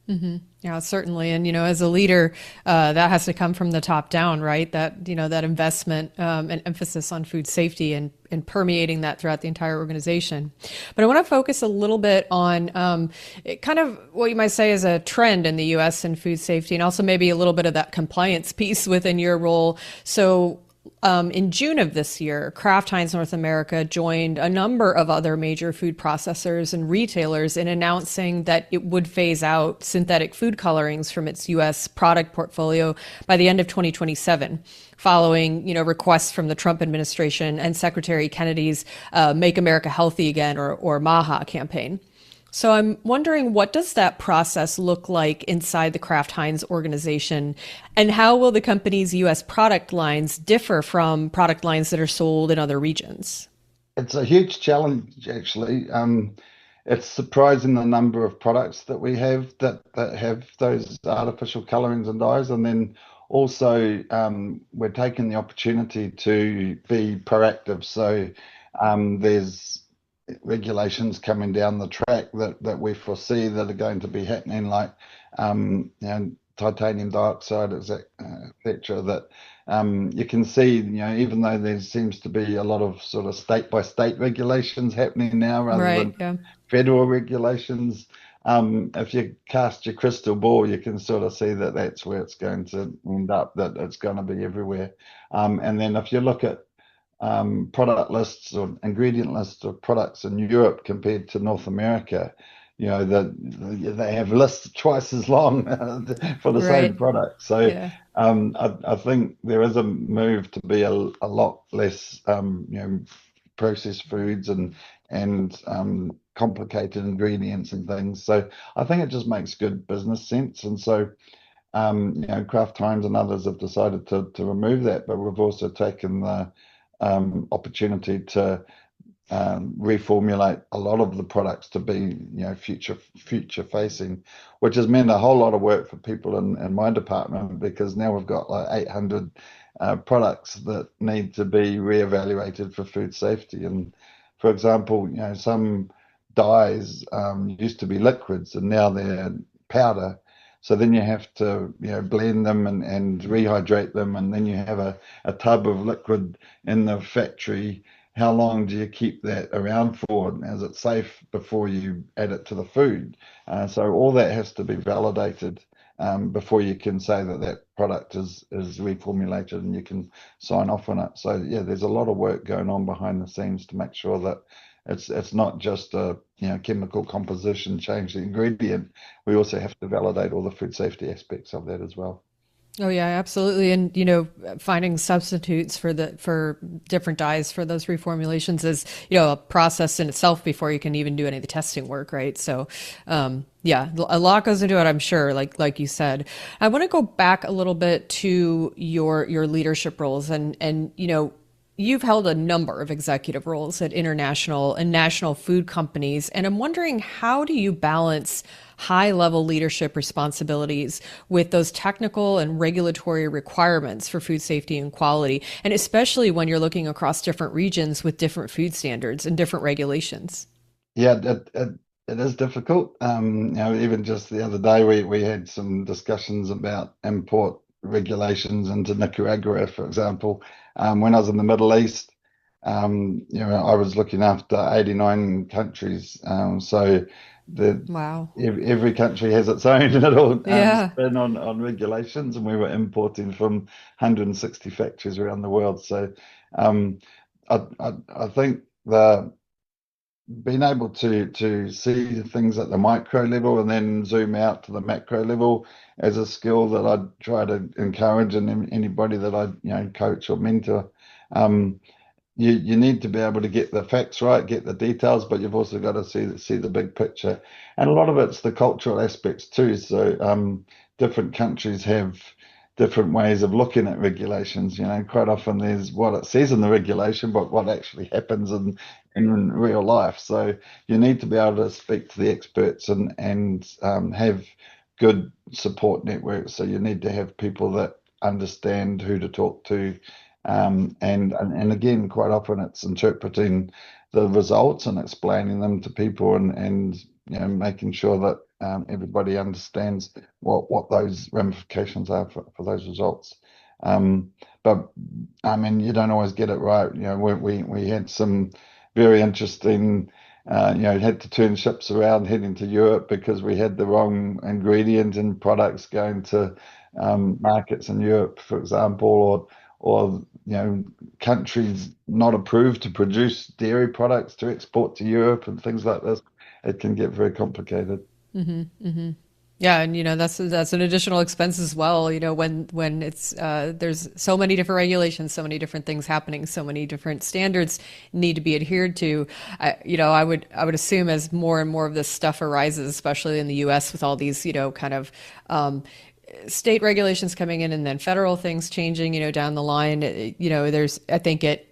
Mm-hmm. Yeah, certainly. And, as a leader, that has to come from the top down, right? That, that investment and emphasis on food safety and permeating that throughout the entire organization. But I want to focus a little bit on kind of what you might say is a trend in the U.S. in food safety, and also maybe a little bit of that compliance piece within your role. So in June of this year, Kraft Heinz North America joined a number of other major food processors and retailers in announcing that it would phase out synthetic food colorings from its U.S. product portfolio by the end of 2027, following requests from the Trump administration and Secretary Kennedy's Make America Healthy Again or MAHA campaign. So I'm wondering, what does that process look like inside the Kraft Heinz organization, and how will the company's U.S. product lines differ from product lines that are sold in other regions?
It's a huge challenge, actually. It's surprising the number of products that we have that have those artificial colorings and dyes, and then also we're taking the opportunity to be proactive. So there's regulations coming down the track that we foresee that are going to be happening, like titanium dioxide, etc. That you can see, even though there seems to be a lot of sort of state by state regulations happening now rather than federal regulations. If you cast your crystal ball, you can sort of see that that's where it's going to end up, that it's going to be everywhere. And then if you look at product lists or ingredient lists of products in Europe compared to North America, that they have lists twice as long for the same product. So I think there is a move to be a lot less processed foods and complicated ingredients and things. So I think it just makes good business sense. And so Kraft Heinz and others have decided to remove that, but we've also taken the opportunity to reformulate a lot of the products to be future facing, which has meant a whole lot of work for people in my department, because now we've got like 800 products that need to be reevaluated for food safety. And for example, some dyes used to be liquids and now they're powder. So then you have to, blend them and rehydrate them, and then you have a tub of liquid in the factory. How long do you keep that around for? Is it safe before you add it to the food? So all that has to be validated before you can say that that product is reformulated and you can sign off on it. So yeah, there's a lot of work going on behind the scenes to make sure that it's not just a chemical composition, change the ingredient. We also have to validate all the food safety aspects of that as well.
Oh yeah, absolutely. And finding substitutes for different dyes for those reformulations is, a process in itself before you can even do any of the testing work, right? So, yeah, a lot goes into it, I'm sure, like you said. I want to go back a little bit to your leadership roles and you've held a number of executive roles at international and national food companies, and I'm wondering, how do you balance high-level leadership responsibilities with those technical and regulatory requirements for food safety and quality, and especially when you're looking across different regions with different food standards and different regulations?
Yeah, it is difficult. Even just the other day, we had some discussions about import regulations into Nicaragua, for example. When I was in the Middle East, I was looking after 89 countries. So
Wow.
every country has its own little
Yeah.
spin on regulations, and we were importing from 160 factories around the world. So I think the being able to see things at the micro level and then zoom out to the macro level as a skill that I try to encourage in anybody that I coach or mentor. You need to be able to get the facts right, get the details, but you've also got to see the big picture. And a lot of it's the cultural aspects too. So different countries have different ways of looking at regulations. Quite often there's what it says in the regulation, but what actually happens in real life. So you need to be able to speak to the experts and have good support networks. So you need to have people that understand who to talk to. And again, quite often it's interpreting the results and explaining them to people and making sure that everybody understands what those ramifications are for those results. But I mean, you don't always get it right. We had some very interesting, had to turn ships around heading to Europe because we had the wrong ingredient in products going to markets in Europe, for example, or countries not approved to produce dairy products to export to Europe and things like this. It can get very complicated.
Yeah, and that's an additional expense as well. When it's there's so many different regulations, so many different things happening, so many different standards need to be adhered to. I would assume as more and more of this stuff arises, especially in the U.S. with all these kind of state regulations coming in and then federal things changing, down the line, I think it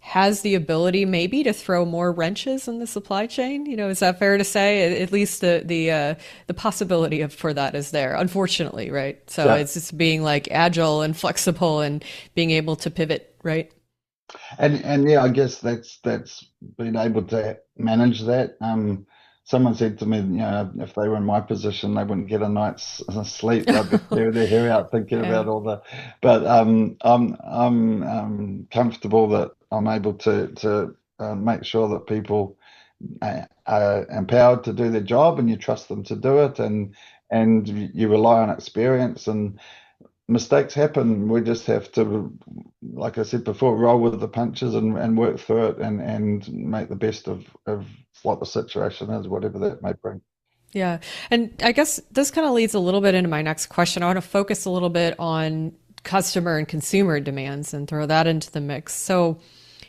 has the ability maybe to throw more wrenches in the supply chain. Is that fair to say? At least the possibility for that is there, unfortunately, right? So
Yeah.
it's just being like agile and flexible and being able to pivot, right?
And yeah, I guess that's being able to manage that. Someone said to me, if they were in my position, they wouldn't get a night's sleep. They'd be tearing their hair out thinking about all the. But I'm comfortable that I'm able to make sure that people are empowered to do their job, and you trust them to do it, and you rely on experience, and mistakes happen. We just have to, like I said before, roll with the punches and work through it and make the best of what the situation is, whatever that may bring.
Yeah. And I guess this kind of leads a little bit into my next question. I want to focus a little bit on customer and consumer demands and throw that into the mix. So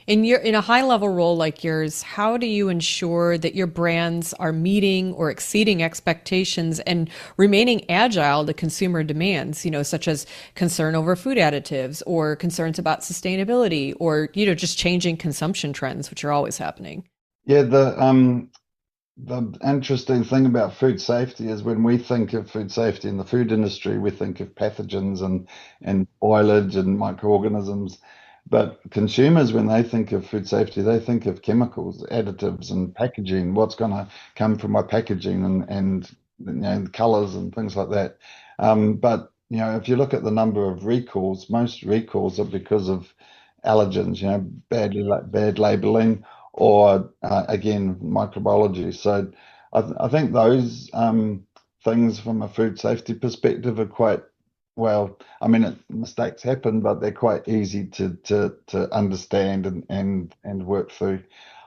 in a high level role like yours, how do you ensure that your brands are meeting or exceeding expectations and remaining agile to consumer demands, such as concern over food additives or concerns about sustainability or, just changing consumption trends, which are always happening?
Yeah, the interesting thing about food safety is when we think of food safety in the food industry, we think of pathogens and spoilage and microorganisms. But consumers, when they think of food safety, they think of chemicals, additives, and packaging. What's going to come from my packaging and colors and things like that. But if you look at the number of recalls, most recalls are because of allergens, bad labeling, or again microbiology. So I think those things from a food safety perspective are quite well. I mean, mistakes happen, but they're quite easy to understand and work through.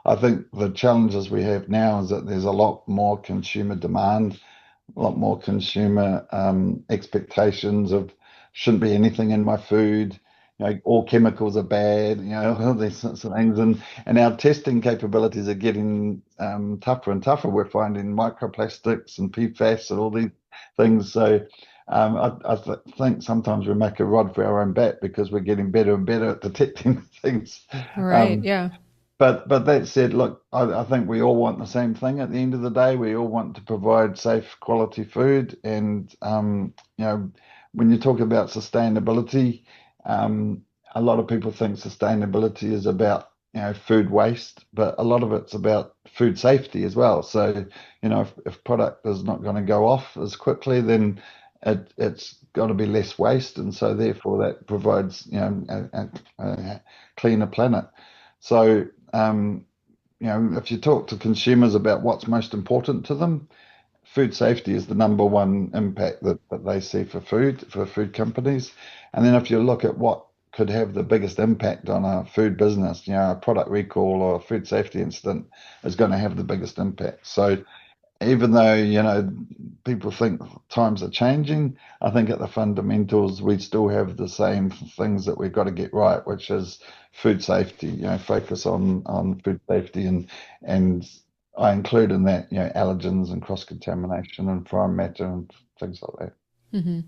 I think the challenges we have now is that there's a lot more consumer demand, a lot more consumer expectations of shouldn't be anything in my food. All chemicals are bad. All these sorts of things, and our testing capabilities are getting tougher and tougher. We're finding microplastics and PFAS and all these things. So I think sometimes we make a rod for our own back because we're getting better and better at detecting things.
Right.
Um,
Yeah.
but that said, look, I think we all want the same thing at the end of the day. We all want to provide safe, quality food. And when you talk about sustainability, um, a lot of people think sustainability is about food waste, but a lot of it's about food safety as well. So if product is not going to go off as quickly, then it's got to be less waste, and so therefore that provides a cleaner planet. So if you talk to consumers about what's most important to them, food safety is the number one impact that they see for food companies. And then if you look at what could have the biggest impact on a food business, a product recall or a food safety incident is going to have the biggest impact. So even though, people think times are changing, I think at the fundamentals, we still have the same things that we've got to get right, which is food safety, focus on food safety and I include in that, allergens and cross-contamination and foreign matter and things like that.
Hmm.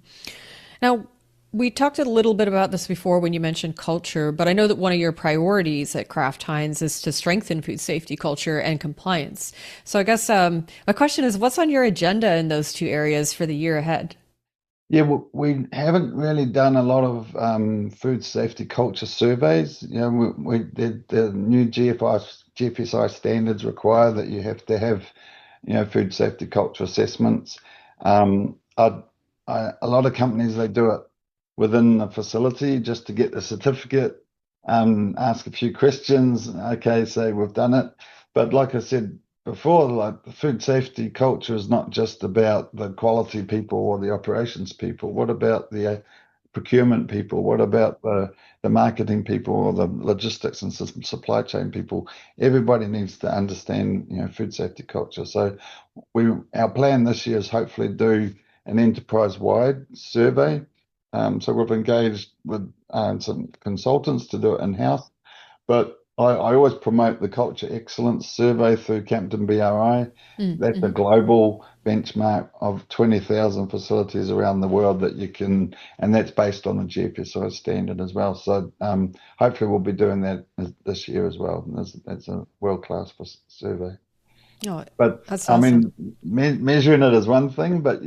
Now, we talked a little bit about this before when you mentioned culture, but I know that one of your priorities at Kraft Heinz is to strengthen food safety culture and compliance. So I guess my question is, what's on your agenda in those two areas for the year ahead?
Yeah, we haven't really done a lot of food safety culture surveys. We did the new GFSI standards require that you have to have, food safety culture assessments. A lot of companies, they do it within the facility just to get the certificate, ask a few questions. Okay, say we've done it. But like I said before, like the food safety culture is not just about the quality people or the operations people. What about the procurement people? What about the marketing people or the logistics and supply chain people? Everybody needs to understand, food safety culture. So our plan this year is hopefully do an enterprise-wide survey. So we've engaged with some consultants to do it in-house, but I always promote the Culture Excellence Survey through Campton BRI. That's a
Mm-hmm.
global benchmark of 20,000 facilities around the world that you can, and that's based on the GFSI standard as well. So hopefully we'll be doing that this year as well. That's a world-class survey.
Oh,
But
that's
I
awesome.
mean, measuring it is one thing, but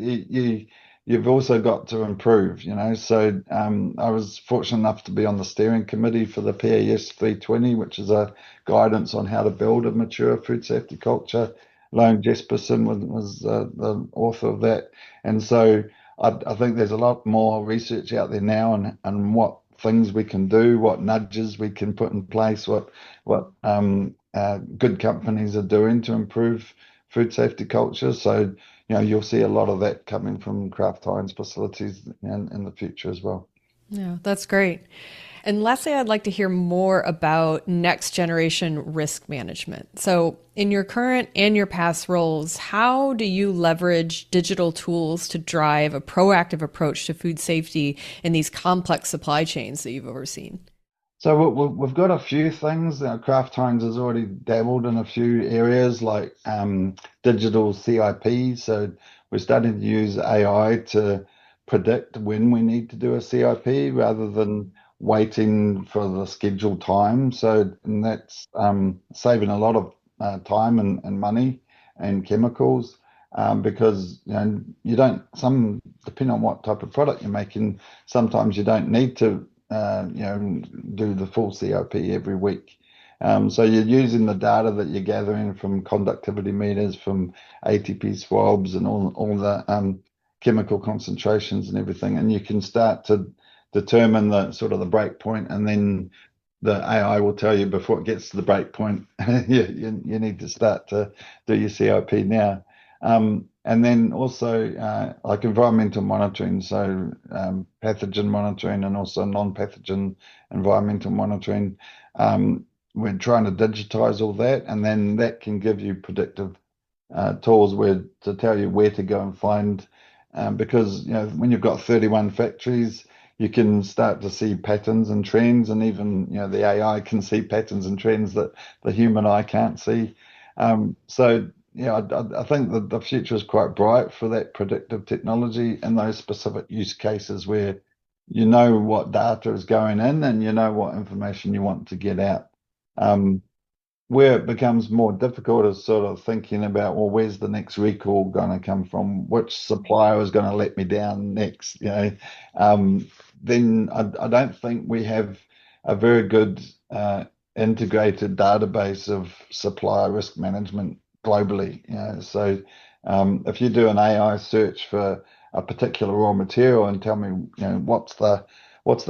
you've also got to improve, So I was fortunate enough to be on the steering committee for the PAS 320, which is a guidance on how to build a mature food safety culture. Lone Jesperson was the author of that, and so I think there's a lot more research out there now and what things we can do, what nudges we can put in place, what good companies are doing to improve food safety culture. So, you'll see a lot of that coming from Kraft Heinz facilities in the future as well.
Yeah, that's great. And lastly, I'd like to hear more about next generation risk management. So, in your current and your past roles, how do you leverage digital tools to drive a proactive approach to food safety in these complex supply chains that you've overseen?
So we've got a few things. Kraft Heinz has already dabbled in a few areas like digital CIP. So we're starting to use AI to predict when we need to do a CIP rather than waiting for the scheduled time. So and that's saving a lot of time and money and chemicals because you don't depending on what type of product you're making, sometimes you don't need to do the full COP every week. So you're using the data that you're gathering from conductivity meters, from ATP swabs, and all the chemical concentrations and everything, and you can start to determine the sort of the break point, and then the AI will tell you before it gets to the break point, you need to start to do your CIP now. And then also like environmental monitoring, so pathogen monitoring and also non-pathogen environmental monitoring. We're trying to digitize all that, and then that can give you predictive tools where to tell you where to go and find, because when you've got 31 factories, you can start to see patterns and trends, and even the AI can see patterns and trends that the human eye can't see. So I think that the future is quite bright for that predictive technology and those specific use cases where you know what data is going in and you know what information you want to get out. Where it becomes more difficult is sort of thinking about, well, where's the next recall going to come from? Which supplier is going to let me down next? Then I don't think we have a very good integrated database of supplier risk management globally. So if you do an AI search for a particular raw material and tell me, what's the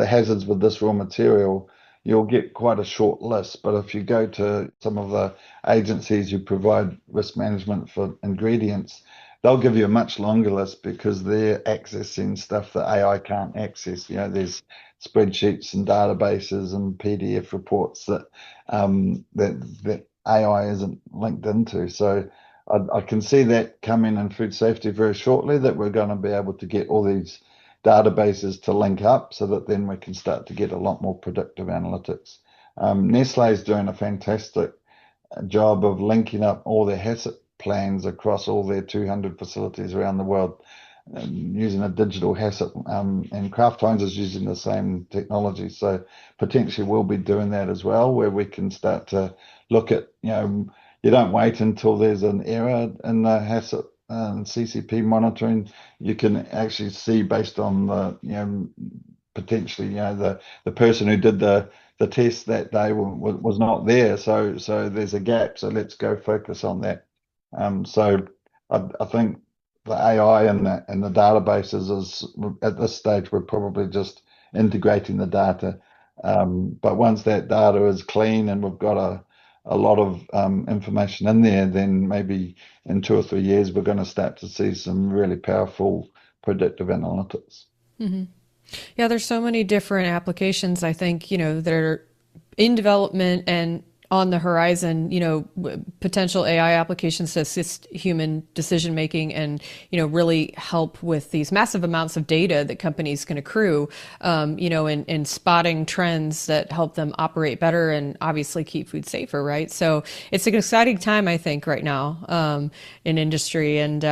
hazards with this raw material, you'll get quite a short list. But if you go to some of the agencies who provide risk management for ingredients, they'll give you a much longer list because they're accessing stuff that AI can't access. There's spreadsheets and databases and PDF reports that that AI isn't linked into. So I can see that coming in food safety very shortly, that we're going to be able to get all these databases to link up so that then we can start to get a lot more predictive analytics. Nestle is doing a fantastic job of linking up all their HACCP plans across all their 200 facilities around the world using a digital HACCP, and Kraft Heinz is using the same technology. So potentially we'll be doing that as well, where we can start to look at, you don't wait until there's an error in the HACCP and CCP monitoring. You can actually see based on the, potentially, the person who did the test that day was not there. So there's a gap. So let's go focus on that. So I think the AI and the databases is, at this stage, we're probably just integrating the data. But once that data is clean and we've got a lot of information in there, then maybe in 2 or 3 years, we're going to start to see some really powerful predictive analytics.
Mm-hmm. Yeah, there's so many different applications, I think, that are in development and on the horizon, potential AI applications to assist human decision making and, really help with these massive amounts of data that companies can accrue, in spotting trends that help them operate better and obviously keep food safer, right? So it's an exciting time, I think, right now in industry. And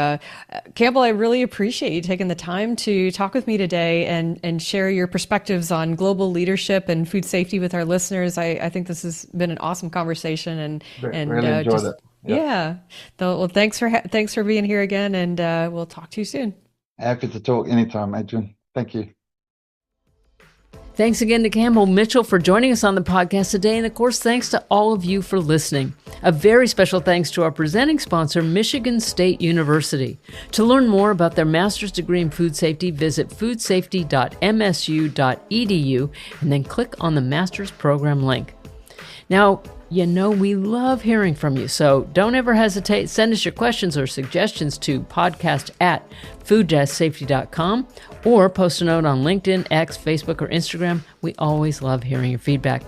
Campbell, I really appreciate you taking the time to talk with me today and share your perspectives on global leadership and food safety with our listeners. I think this has been an awesome conversation and
really enjoyed it.
Yeah. Well, thanks for being here again, and we'll talk to you soon.
Happy to talk anytime, Adrian. Thank you.
Thanks again to Campbell Mitchell for joining us on the podcast today. And of course, thanks to all of you for listening. A very special thanks to our presenting sponsor, Michigan State University. To learn more about their master's degree in food safety, visit foodsafety.msu.edu and then click on the master's program link. Now, we love hearing from you, so don't ever hesitate. Send us your questions or suggestions to podcast@food-safety.com or post a note on LinkedIn, X, Facebook, or Instagram. We always love hearing your feedback.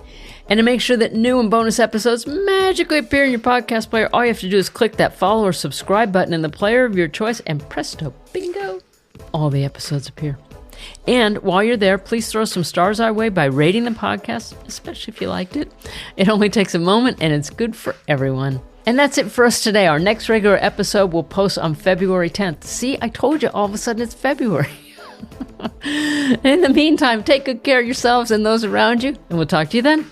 And to make sure that new and bonus episodes magically appear in your podcast player, all you have to do is click that follow or subscribe button in the player of your choice, and presto, bingo, all the episodes appear. And while you're there, please throw some stars our way by rating the podcast, especially if you liked it. It only takes a moment and it's good for everyone. And that's it for us today. Our next regular episode will post on February 10th. See, I told you, all of a sudden it's February. In the meantime, take good care of yourselves and those around you, and we'll talk to you then.